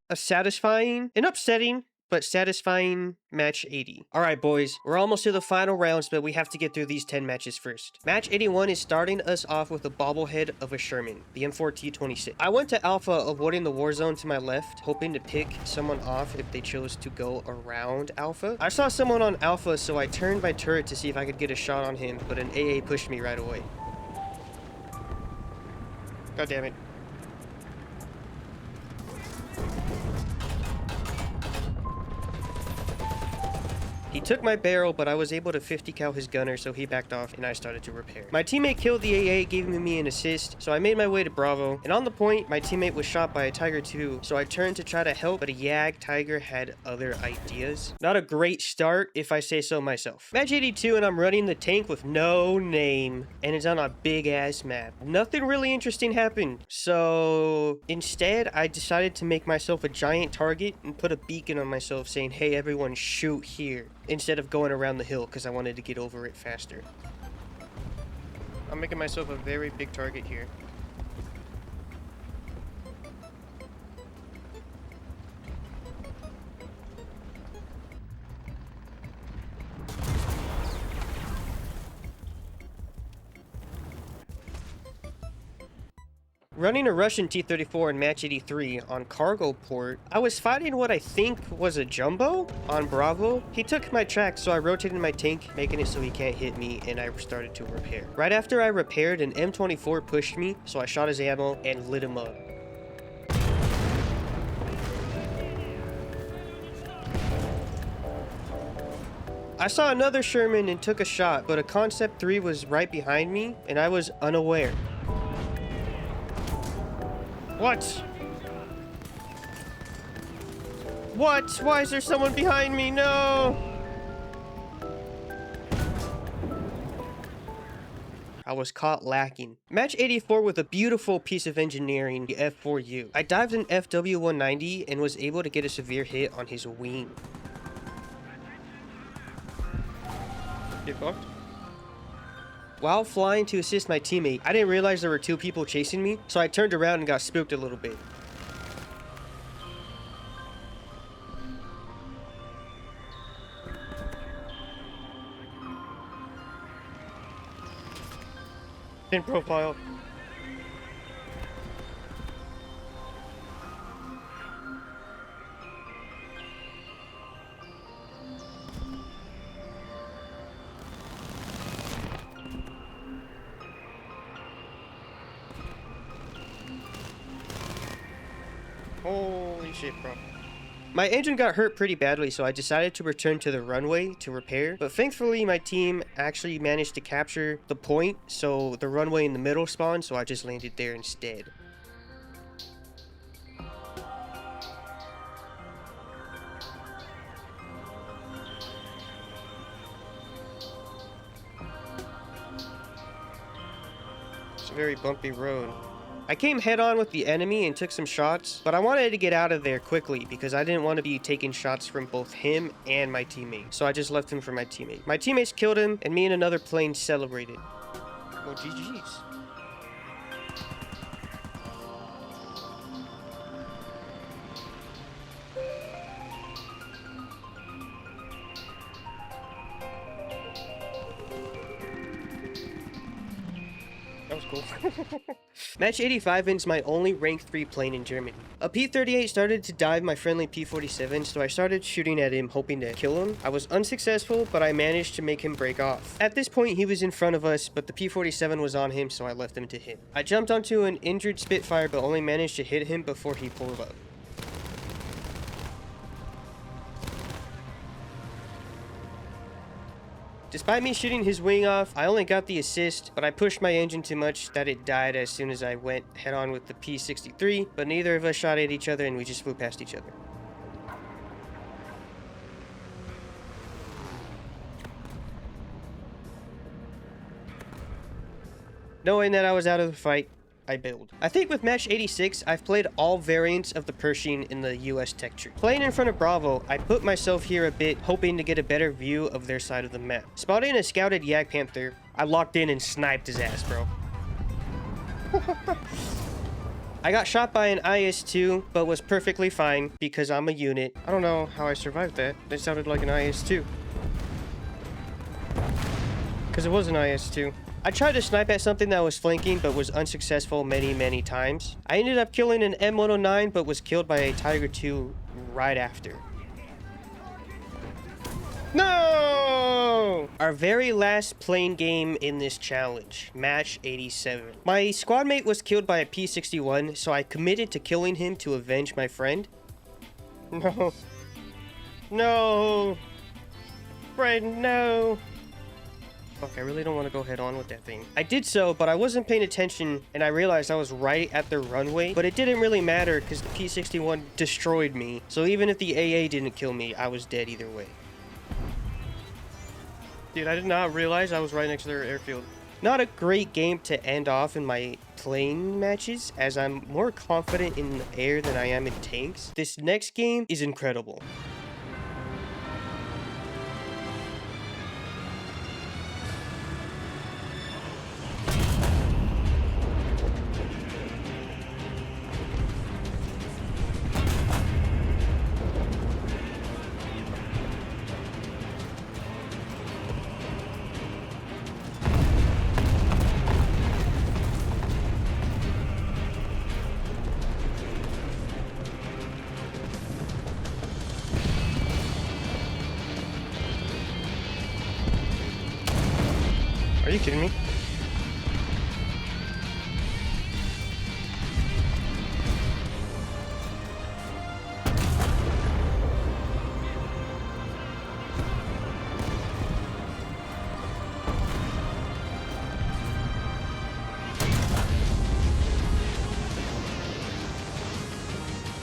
Speaker 1: A satisfying and upsetting, but satisfying match 80. All right, boys, we're almost to the final rounds, but we have to get through these 10 matches first. Match 81 is starting us off with a bobblehead of a Sherman, the M4T26. I went to Alpha, avoiding the war zone to my left, hoping to pick someone off if they chose to go around Alpha. I saw someone on Alpha, so I turned my turret to see if I could get a shot on him, but an AA pushed me right away. God damn it. He took my barrel, but I was able to 50 cal his gunner, so he backed off and I started to repair. My teammate killed the AA, giving me an assist, so I made my way to Bravo. And on the point, my teammate was shot by a Tiger 2, so I turned to try to help, but a Yag Tiger had other ideas. Not a great start, if I say so myself. Match 82, and I'm running the tank with no name, and it's on a big ass map. Nothing really interesting happened, so instead I decided to make myself a giant target and put a beacon on myself saying, hey everyone, shoot here, instead of going around the hill because I wanted to get over it faster. I'm making myself a very big target here. Running a Russian T-34 in match 83 on cargo port, I was fighting what I think was a jumbo on Bravo. He took my track, so I rotated my tank, making it so he can't hit me, and I started to repair. Right after I repaired, an M24 pushed me, so I shot his ammo and lit him up. I saw another Sherman and took a shot, but a Concept 3 was right behind me, and I was unaware. What? What? Why is there someone behind me? No! I was caught lacking. Match 84 with a beautiful piece of engineering, the F4U. I dived an FW-190 and was able to get a severe hit on his wing. Get fucked. While flying to assist my teammate, I didn't realize there were two people chasing me, so I turned around and got spooked a little bit. In profile. Holy shit, bro. My engine got hurt pretty badly, so I decided to return to the runway to repair. But thankfully, my team actually managed to capture the point, so the runway in the middle spawned, so I just landed there instead. It's a very bumpy road. I came head on with the enemy and took some shots, but I wanted to get out of there quickly because I didn't want to be taking shots from both him and my teammate. So I just left him for my teammate. My teammates killed him, and me and another plane celebrated. Well, GG's. That was cool. Match 85 ends my only rank 3 plane in Germany. A P-38 started to dive my friendly P-47, so I started shooting at him, hoping to kill him. I was unsuccessful, but I managed to make him break off. At this point, he was in front of us, but the P-47 was on him, so I left him to him. I jumped onto an injured Spitfire, but only managed to hit him before he pulled up. Despite me shooting his wing off, I only got the assist, but I pushed my engine too much that it died as soon as I went head-on with the P-63, but neither of us shot at each other and we just flew past each other. Knowing that I was out of the fight, I bailed. I think with match 86, I've played all variants of the Pershing in the US tech tree. Playing in front of Bravo, I put myself here a bit, hoping to get a better view of their side of the map. Spotting a scouted Yak Panther, I locked in and sniped his ass, bro. I got shot by an IS-2, but was perfectly fine because I'm a unit. I don't know how I survived that. It sounded like an IS-2. Because it was an IS-2. I tried to snipe at something that was flanking, but was unsuccessful many times. I ended up killing an M109, but was killed by a Tiger 2 right after. No! Our very last plane game in this challenge, match 87. My squad mate was killed by a P-61, so I committed to killing him to avenge my friend. No. No. right, no. Fuck, I really don't want to go head on with that thing. I did so, but I wasn't paying attention, and I realized I was right at the runway. But it didn't really matter, because the P-61 destroyed me. So even if the AA didn't kill me, I was dead either way. Dude, I did not realize I was right next to their airfield. Not a great game to end off in my playing matches, as I'm more confident in the air than I am in tanks. This next game is incredible. Are you kidding me?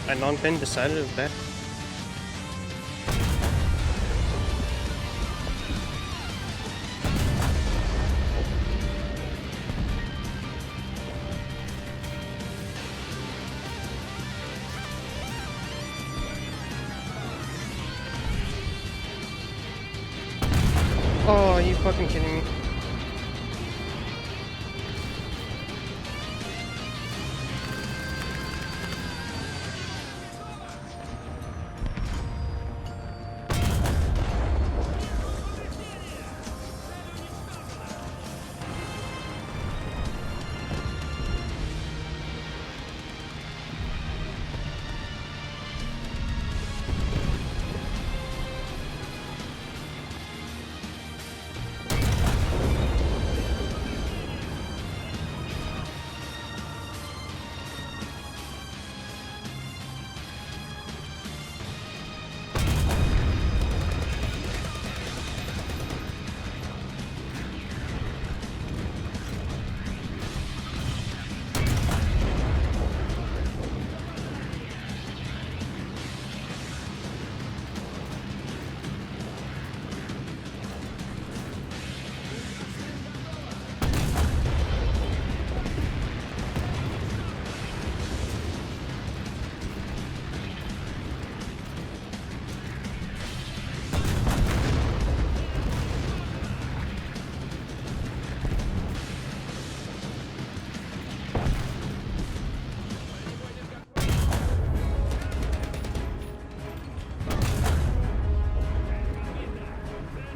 Speaker 1: A non-pen decided of that. Oh, are you fucking kidding me?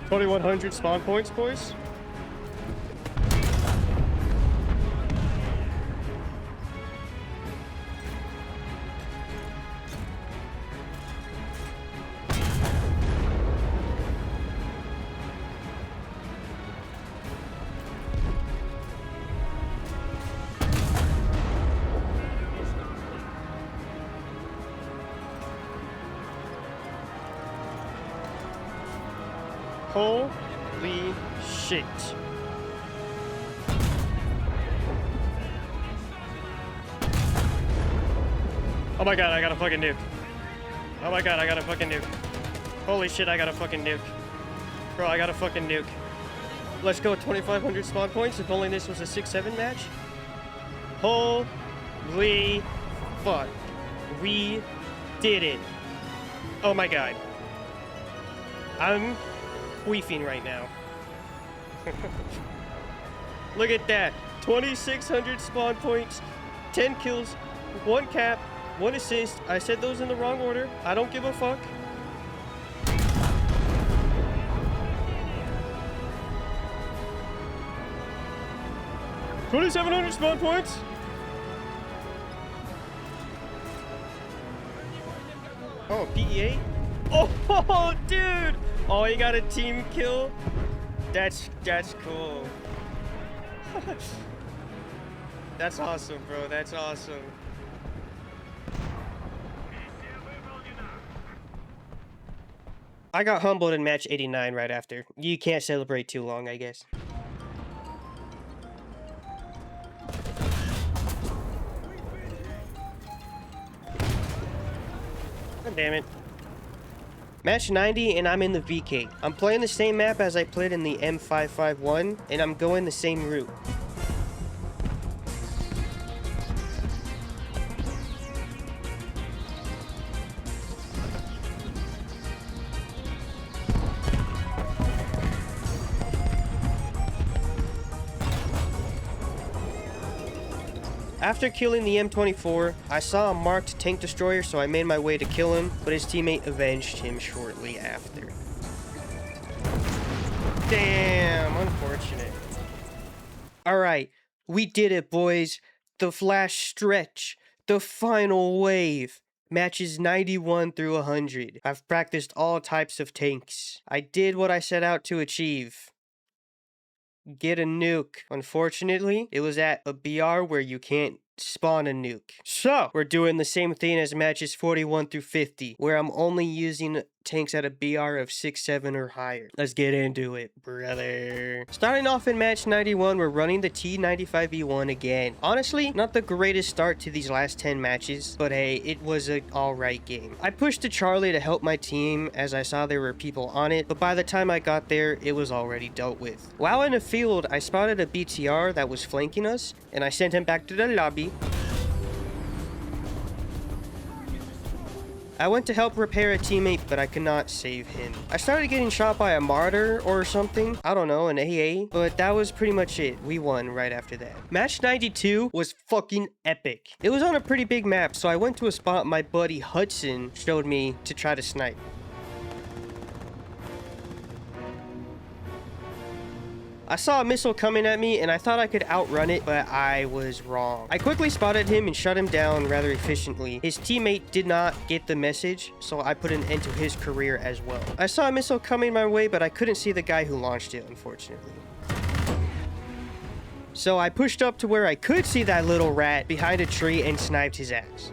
Speaker 1: $2,100 spawn points, boys. Holy shit. Oh my god, I got a fucking nuke. Oh my god, I got a fucking nuke. Holy shit, I got a fucking nuke. Bro, I got a fucking nuke. Let's go 2,500 spawn points if only this was a 6-7 match. Holy fuck. We did it. Oh my god. I'm queefing right now. Look at that. 2,600 spawn points, 10 kills, 1 cap, 1 assist. I said those in the wrong order. I don't give a fuck. $2,700 spawn points. Oh, PEA? Oh, dude! Oh, you got a team kill? That's cool. That's awesome, bro. That's awesome. I got humbled in match 89 right after. You can't celebrate too long, I guess. God damn it. Match 90 and I'm in the VK. I'm playing the same map as I played in the M551 and I'm going the same route. After killing the M24, I saw a marked tank destroyer, so I made my way to kill him, but his teammate avenged him shortly after. Damn, unfortunate. Alright, we did it, boys. The flash stretch. The final wave. Matches 91 through 100. I've practiced all types of tanks. I did what I set out to achieve. Get a nuke. Unfortunately, it was at a BR where you can't spawn a nuke. So, we're doing the same thing as matches 41 through 50, where I'm only using tanks at a BR of 6, 7 or higher. Let's get into it, brother. Starting off in match 91, we're running the T95E1 again. Honestly, not the greatest start to these last 10 matches, but hey, it was an alright game. I pushed to Charlie to help my team as I saw there were people on it, but by the time I got there, it was already dealt with. While in the field, I spotted a BTR that was flanking us, and I sent him back to the lobby. I went to help repair a teammate, but I could not save him. I started getting shot by a martyr or something. I don't know, an AA. But that was pretty much it. We won right after that. Match 92 was fucking epic. It was on a pretty big map, so I went to a spot my buddy Hudson showed me to try to snipe. I saw a missile coming at me and I thought I could outrun it, but I was wrong. I quickly spotted him and shut him down rather efficiently. His teammate did not get the message, so I put an end to his career as well. I saw a missile coming my way, but I couldn't see the guy who launched it, unfortunately. So I pushed up to where I could see that little rat behind a tree and sniped his ass.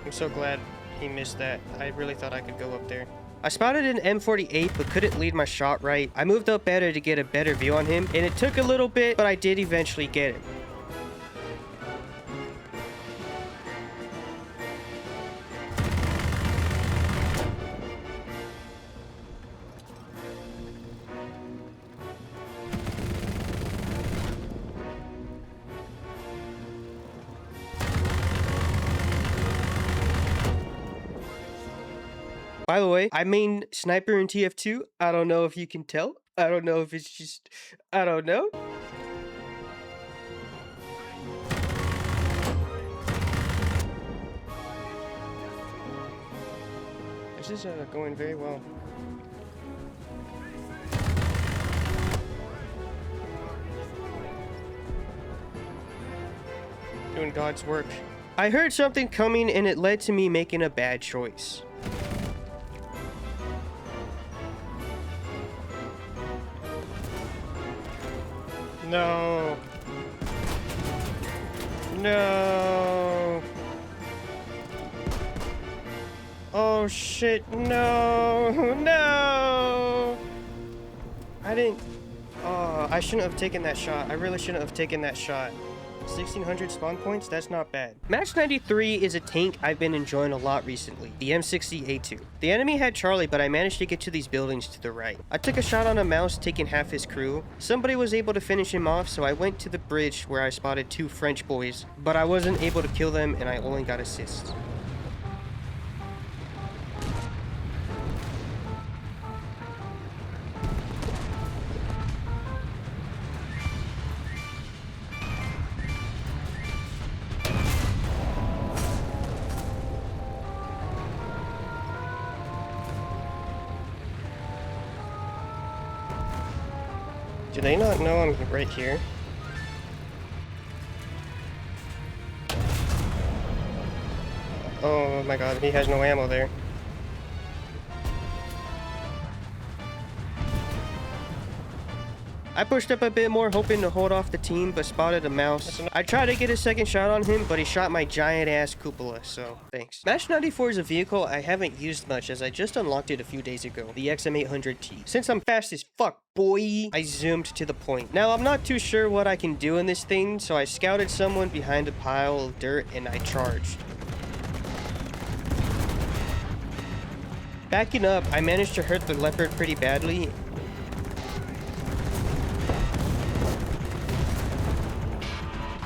Speaker 1: I'm so glad he missed that. I really thought I could go up there. I spotted an M48 but couldn't lead my shot right. I moved up better to get a better view on him, and it took a little bit, but I did eventually get him. By the way, I main sniper in TF2. I don't know if you can tell. I don't know if it's just... I don't know. This is going very well. Doing God's work. I heard something coming and it led to me making a bad choice. No. No. Oh shit, no. No. I didn't. Oh, I shouldn't have taken that shot. I really shouldn't have taken that shot. 1600 spawn points? That's not bad. Match 93 is a tank I've been enjoying a lot recently, the M60A2. The enemy had Charlie, but I managed to get to these buildings to the right. I took a shot on a mouse, taking half his crew. Somebody was able to finish him off, so I went to the bridge where I spotted 2 French boys, but I wasn't able to kill them and I only got assists. Do they not know I'm right here? Oh my god, he has no ammo there. I pushed up a bit more, hoping to hold off the team, but spotted a mouse. I tried to get a second shot on him, but he shot my giant-ass cupola, so thanks. Match 94 is a vehicle I haven't used much, as I just unlocked it a few days ago, the XM800T. Since I'm fast as fuck, boy, I zoomed to the point. Now, I'm not too sure what I can do in this thing, so I scouted someone behind a pile of dirt, and I charged. Backing up, I managed to hurt the leopard pretty badly.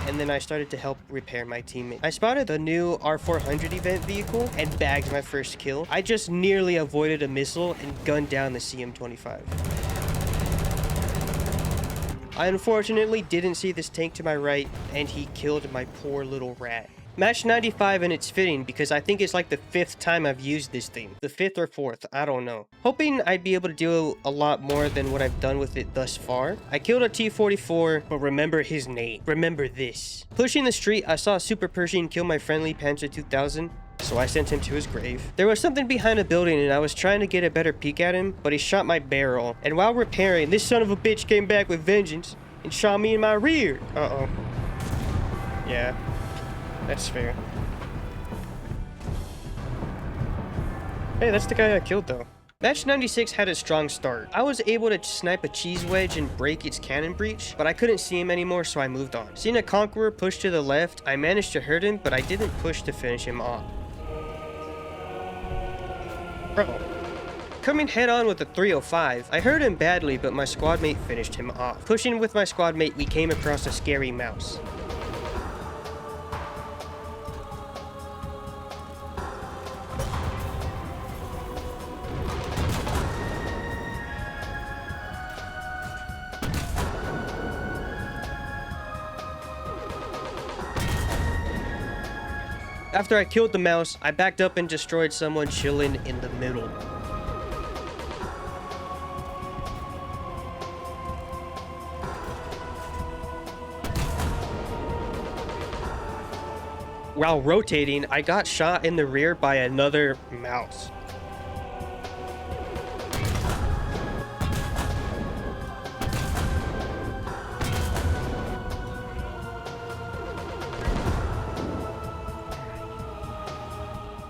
Speaker 1: And then I started to help repair my teammate. I spotted the new R400 event vehicle and bagged my first kill. I just nearly avoided a missile and gunned down the CM25. I unfortunately didn't see this tank to my right, and he killed my poor little rat. Match 95, and it's fitting because I think it's like the 5th time I've used this thing. The 5th or 4th, I don't know. Hoping I'd be able to do a lot more than what I've done with it thus far. I killed a T-44, but remember his name. Remember this. Pushing the street, I saw a Super Pershing kill my friendly Panzer 2000. So I sent him to his grave. There was something behind a building and I was trying to get a better peek at him, but he shot my barrel. And while repairing, this son of a bitch came back with vengeance and shot me in my rear. Uh-oh. Yeah. That's fair. Hey, that's the guy I killed though. Match 96 had a strong start. I was able to snipe a cheese wedge and break its cannon breech, but I couldn't see him anymore, so I moved on. Seeing a Conqueror push to the left, I managed to hurt him, but I didn't push to finish him off. Bro. Coming head on with a 305, I hurt him badly, but my squad mate finished him off. Pushing with my squad mate, we came across a scary mouse. After I killed the mouse, I backed up and destroyed someone chilling in the middle. While rotating, I got shot in the rear by another mouse.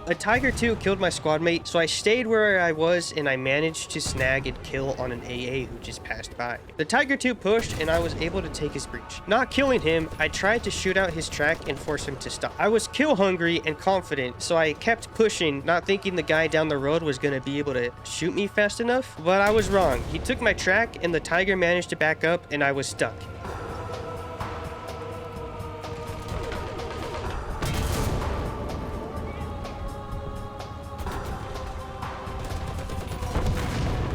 Speaker 1: A Tiger 2 killed my squad mate, so I stayed where I was and I managed to snag and kill on an AA who just passed by. The Tiger 2 pushed and I was able to take his breach. Not killing him, I tried to shoot out his track and force him to stop. I was kill hungry and confident, so I kept pushing, not thinking the guy down the road was going to be able to shoot me fast enough, but I was wrong. He took my track and the Tiger managed to back up and I was stuck.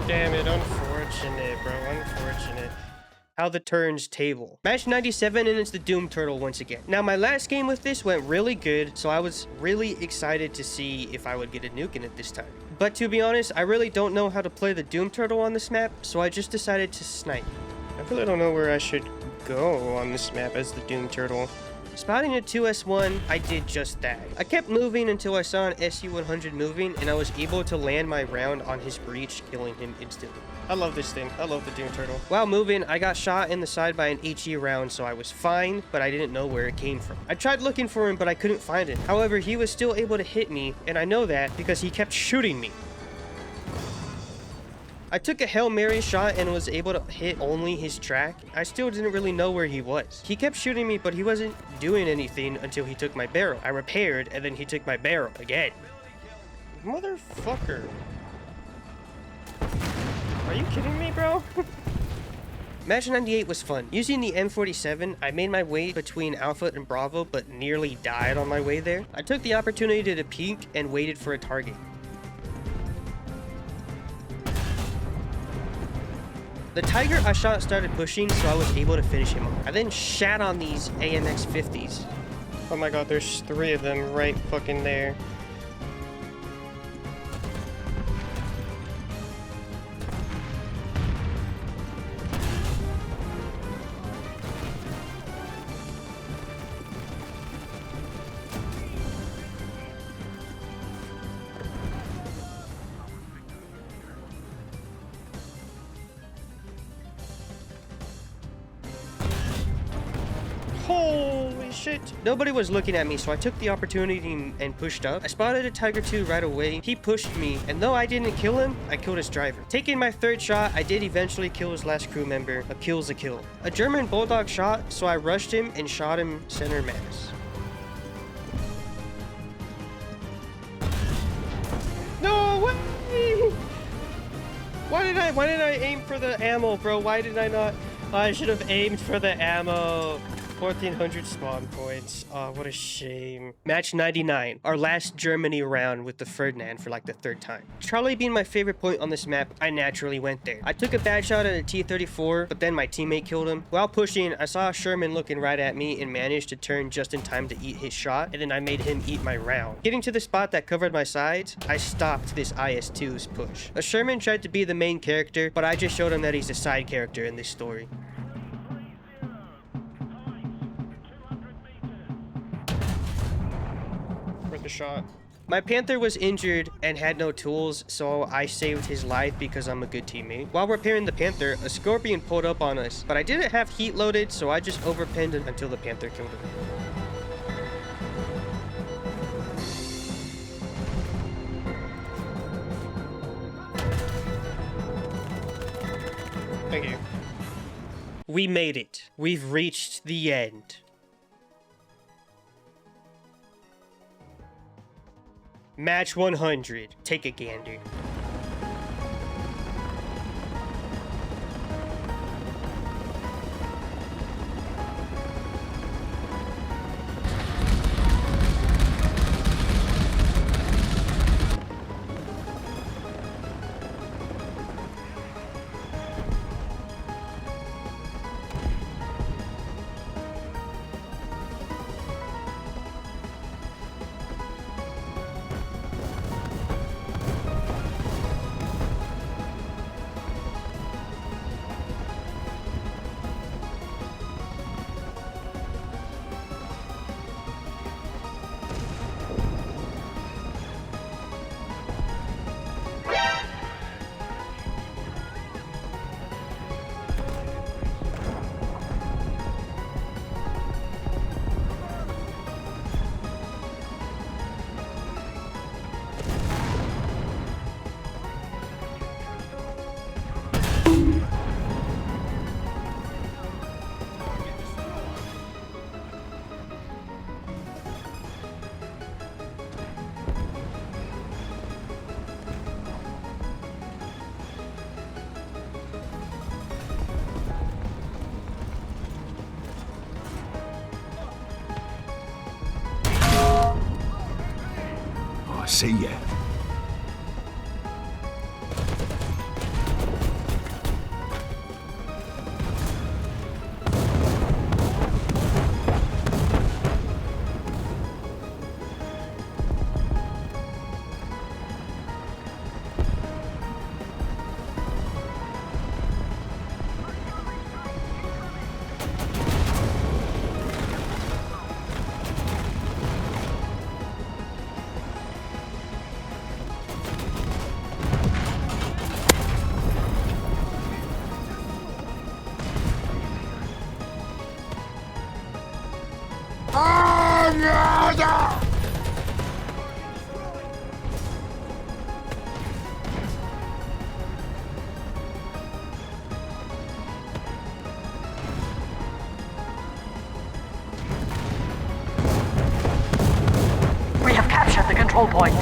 Speaker 1: Damn it, unfortunate, bro, unfortunate. How the turns table. Match 97, and it's the Doom Turtle once again. Now, my last game with this went really good, so I was really excited to see if I would get a nuke in it this time. But to be honest, I really don't know how to play the Doom Turtle on this map, so I just decided to snipe. I really don't know where I should go on this map as the Doom Turtle. Spotting a 2S1, I did just that. I kept moving until I saw an SU-100 moving, and I was able to land my round on his breach, killing him instantly. I love this thing. I love the Doom Turtle. While moving, I got shot in the side by an HE round, so I was fine, but I didn't know where it came from. I tried looking for him, but I couldn't find him. However, he was still able to hit me, and I know that because he kept shooting me. I took a Hail Mary shot and was able to hit only his track. I still didn't really know where he was. He kept shooting me, but he wasn't doing anything until he took my barrel. I repaired, and then he took my barrel again. Motherfucker. Are you kidding me, bro? Match 98 was fun. Using the M47, I made my way between Alpha and Bravo, but nearly died on my way there. I took the opportunity to peek and waited for a target. The Tiger I shot started pushing, so I was able to finish him off. I then shat on these AMX 50s. Oh my god, there's 3 of them right fucking there. shit. Nobody was looking at me, so I took the opportunity and pushed up. I spotted a Tiger 2 right away. He pushed me, and though I didn't kill him, I killed his driver. Taking my third shot, I did eventually kill his last crew member. A kill's a kill. A German bulldog shot, so I rushed him and shot him center mass. No way! Why did I aim for the ammo, bro? Why did I not? I should have aimed for the ammo. 1,400 spawn points. Oh, what a shame. Match 99. Our last Germany round with the Ferdinand for like the third time. Charlie being my favorite point on this map, I naturally went there. I took a bad shot at a T-34, but then my teammate killed him. While pushing, I saw Sherman looking right at me and managed to turn just in time to eat his shot, and then I made him eat my round. Getting to the spot that covered my sides, I stopped this IS-2's push. A Sherman tried to be the main character, but I just showed him that he's a side character in this story. The shot. My Panther was injured and had no tools, so I saved his life because I'm a good teammate. While repairing the Panther, a Scorpion pulled up on us, but I didn't have heat loaded, so I just overpinned him until the Panther killed him. Thank you. We made it. We've reached the end. Match 100. Take a gander.
Speaker 2: See ya.
Speaker 6: We have captured the control point.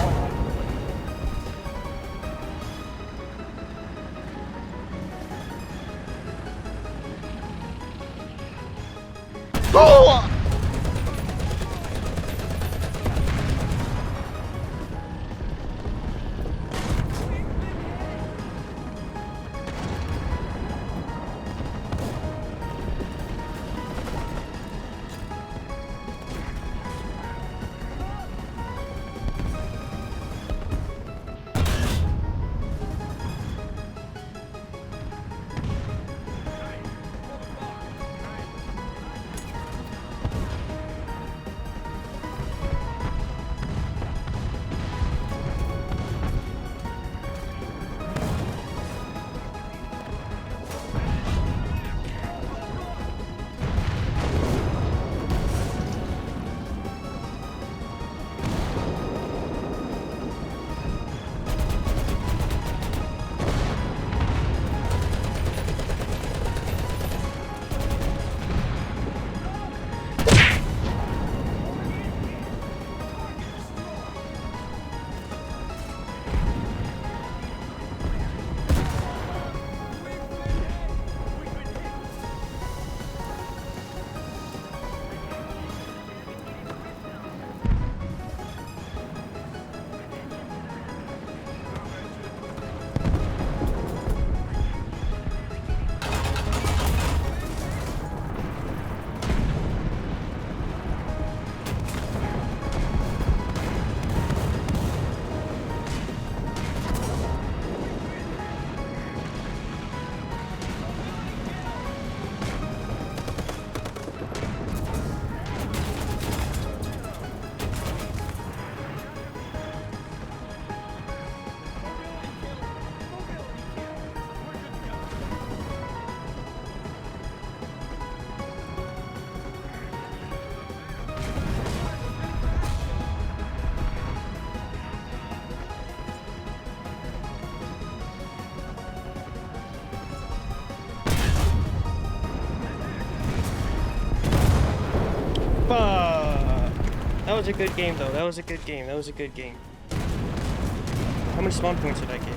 Speaker 1: was a good game, though. That was a good game. That was a good game. How many spawn points did I get?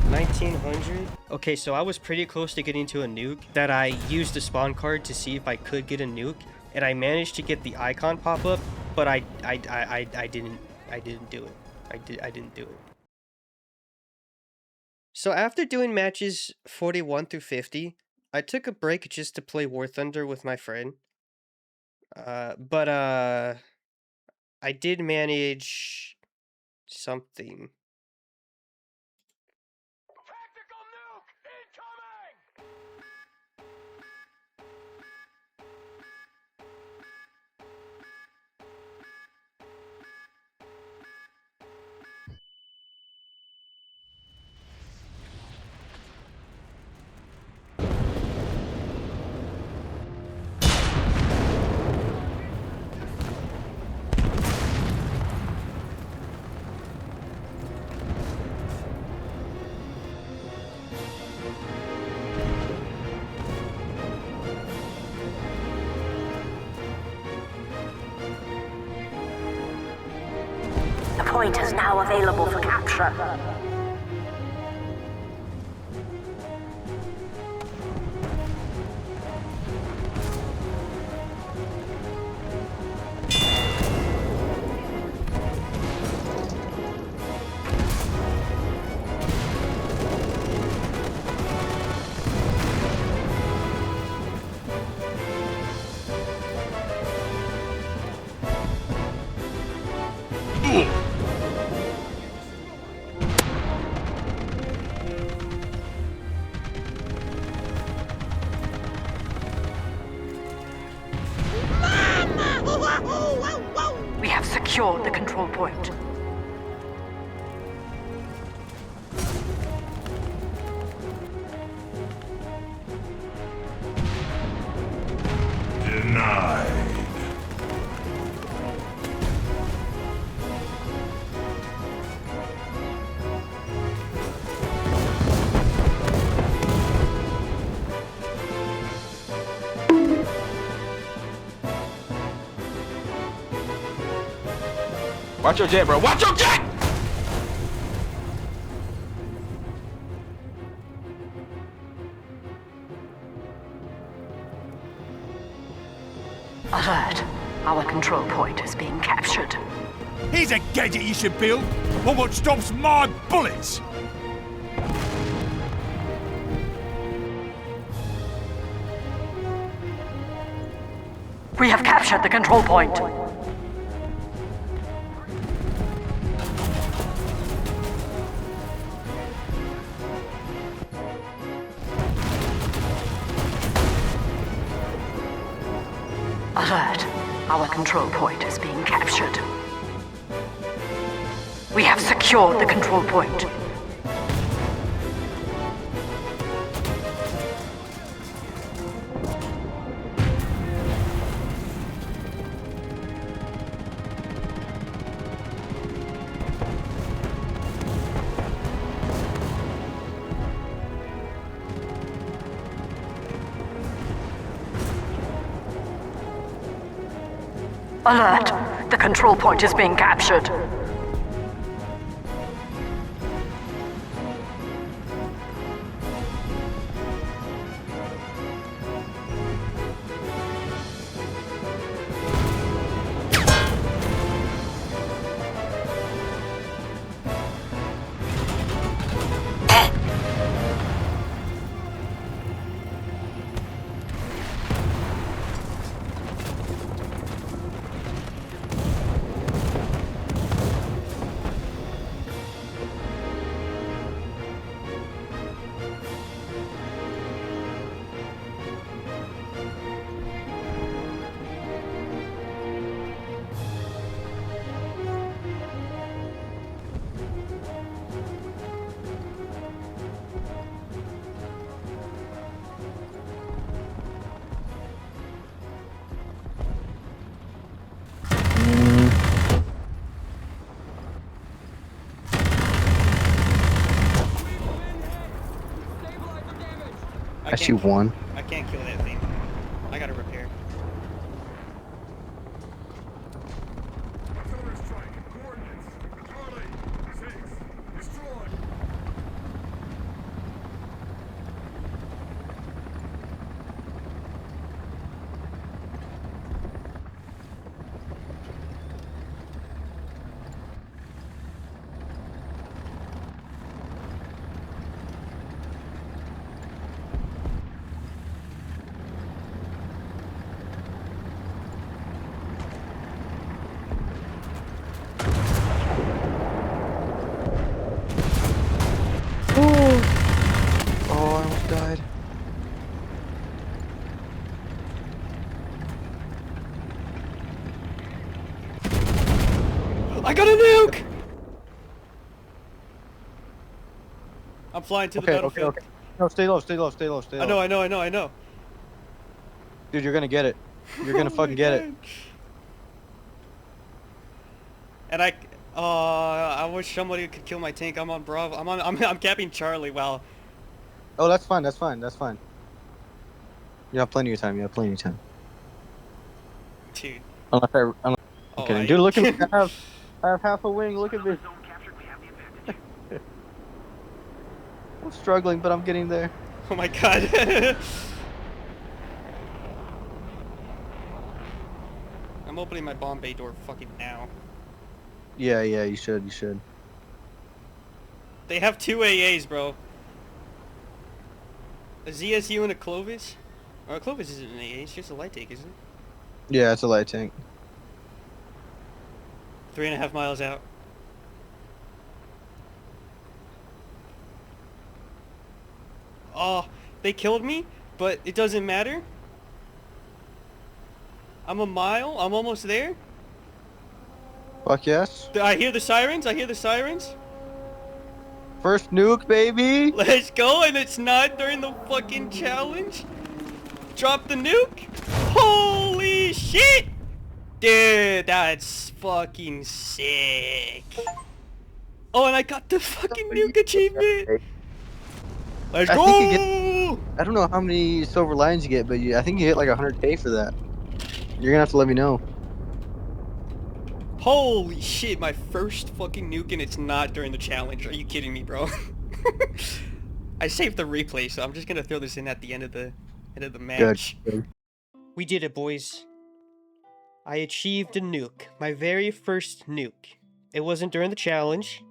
Speaker 1: 1900? Okay, so I was pretty close to getting to a nuke that I used the spawn card to see if I could get a nuke, and I managed to get the icon pop up, but I didn't do it. I didn't do it. So after doing matches 41 through 50, I took a break just to play War Thunder with my friend. But I did manage something.
Speaker 6: The point is now available for capture. We have secured the control point.
Speaker 7: Denied.
Speaker 8: Watch your jet, bro. Watch your jet!
Speaker 6: Alert. Our control point is being captured.
Speaker 7: Here's a gadget you should build. One what stops my bullets.
Speaker 6: We have captured the control point. Alert. Our control point is being captured. We have secured the control point. Alert! The control point is being captured.
Speaker 9: I see one.
Speaker 1: I can't kill that thing. I gotta repair.
Speaker 9: god.
Speaker 1: I got a nuke! I'm flying to the battlefield.
Speaker 9: Okay. No, stay low, stay low, stay low, stay low.
Speaker 1: I know.
Speaker 9: Dude, you're gonna get it. You're gonna
Speaker 1: Oh
Speaker 9: fucking
Speaker 1: my
Speaker 9: get it.
Speaker 1: God. And I wish somebody could kill my tank. I'm on Bravo. I'm capping Charlie. Wow.
Speaker 9: Oh, that's fine, that's fine, that's fine. You have plenty of time, you have plenty of time.
Speaker 1: Dude.
Speaker 9: Unless I'm
Speaker 1: Oh,
Speaker 9: kidding. Dude, look at me. I have half a wing, look at me. I'm struggling, but I'm getting there.
Speaker 1: Oh my God. I'm opening my bomb bay door fucking now.
Speaker 9: Yeah, you should, you should.
Speaker 1: They have 2 AAs, bro. A ZSU and a Clovis? Or a Clovis isn't an AA, it's just a light tank, isn't it?
Speaker 9: Yeah, it's a light tank.
Speaker 1: 3.5 miles out. Oh, they killed me, but it doesn't matter. I'm a mile, I'm almost there.
Speaker 9: Fuck yes.
Speaker 1: I hear the sirens, I hear the sirens.
Speaker 9: First nuke, baby!
Speaker 1: Let's go, and it's not during the fucking challenge. Drop the nuke. Holy shit! Dude, that's fucking sick. Oh, and I got the fucking nuke achievement. Let's
Speaker 9: I
Speaker 1: go!
Speaker 9: think you I don't know how many silver lions you get, but I think you hit like 100k for that. You're gonna have to let me know.
Speaker 1: Holy shit, my first fucking nuke, and it's not during the challenge. Are you kidding me, bro? I saved the replay, so I'm just gonna throw this in at the end of the match.
Speaker 9: Good.
Speaker 1: We did it, boys. I achieved a nuke. My very first nuke. It wasn't during the challenge,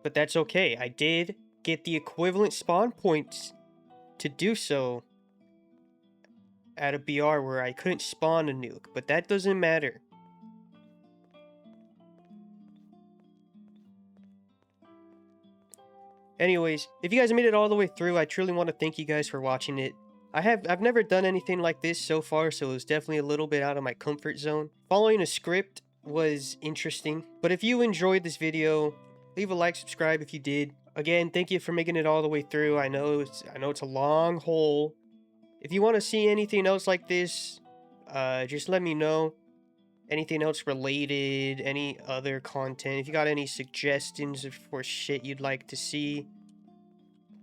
Speaker 1: but that's okay. I did get the equivalent spawn points to do so at a BR where I couldn't spawn a nuke, but that doesn't matter. Anyways, if you guys made it all the way through, I truly want to thank you guys for watching it. I've never done anything like this so far, so it was definitely a little bit out of my comfort zone. Following a script was interesting, but if you enjoyed this video, leave a like, subscribe if you did. Again, thank you for making it all the way through. I know it's a long haul. If you want to see anything else like this, just let me know. Anything else related, any other content. If you got any suggestions for shit you'd like to see.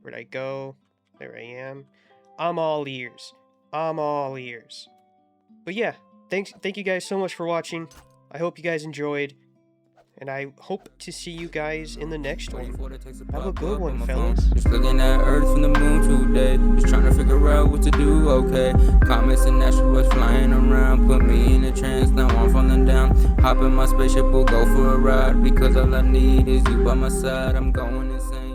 Speaker 1: Where'd I go? There I am. I'm all ears. I'm all ears. But yeah, thank you guys so much for watching. I hope you guys enjoyed. And I hope to see you guys in the next one. Have a good one, fellas.
Speaker 10: Just looking at Earth from the moon today. Just trying to figure out what to do, okay. Comets and asteroids flying around. Put me in a trance, now I'm falling down. Hop in my spaceship, we'll go for a ride. Because all I need is you by my side. I'm going insane.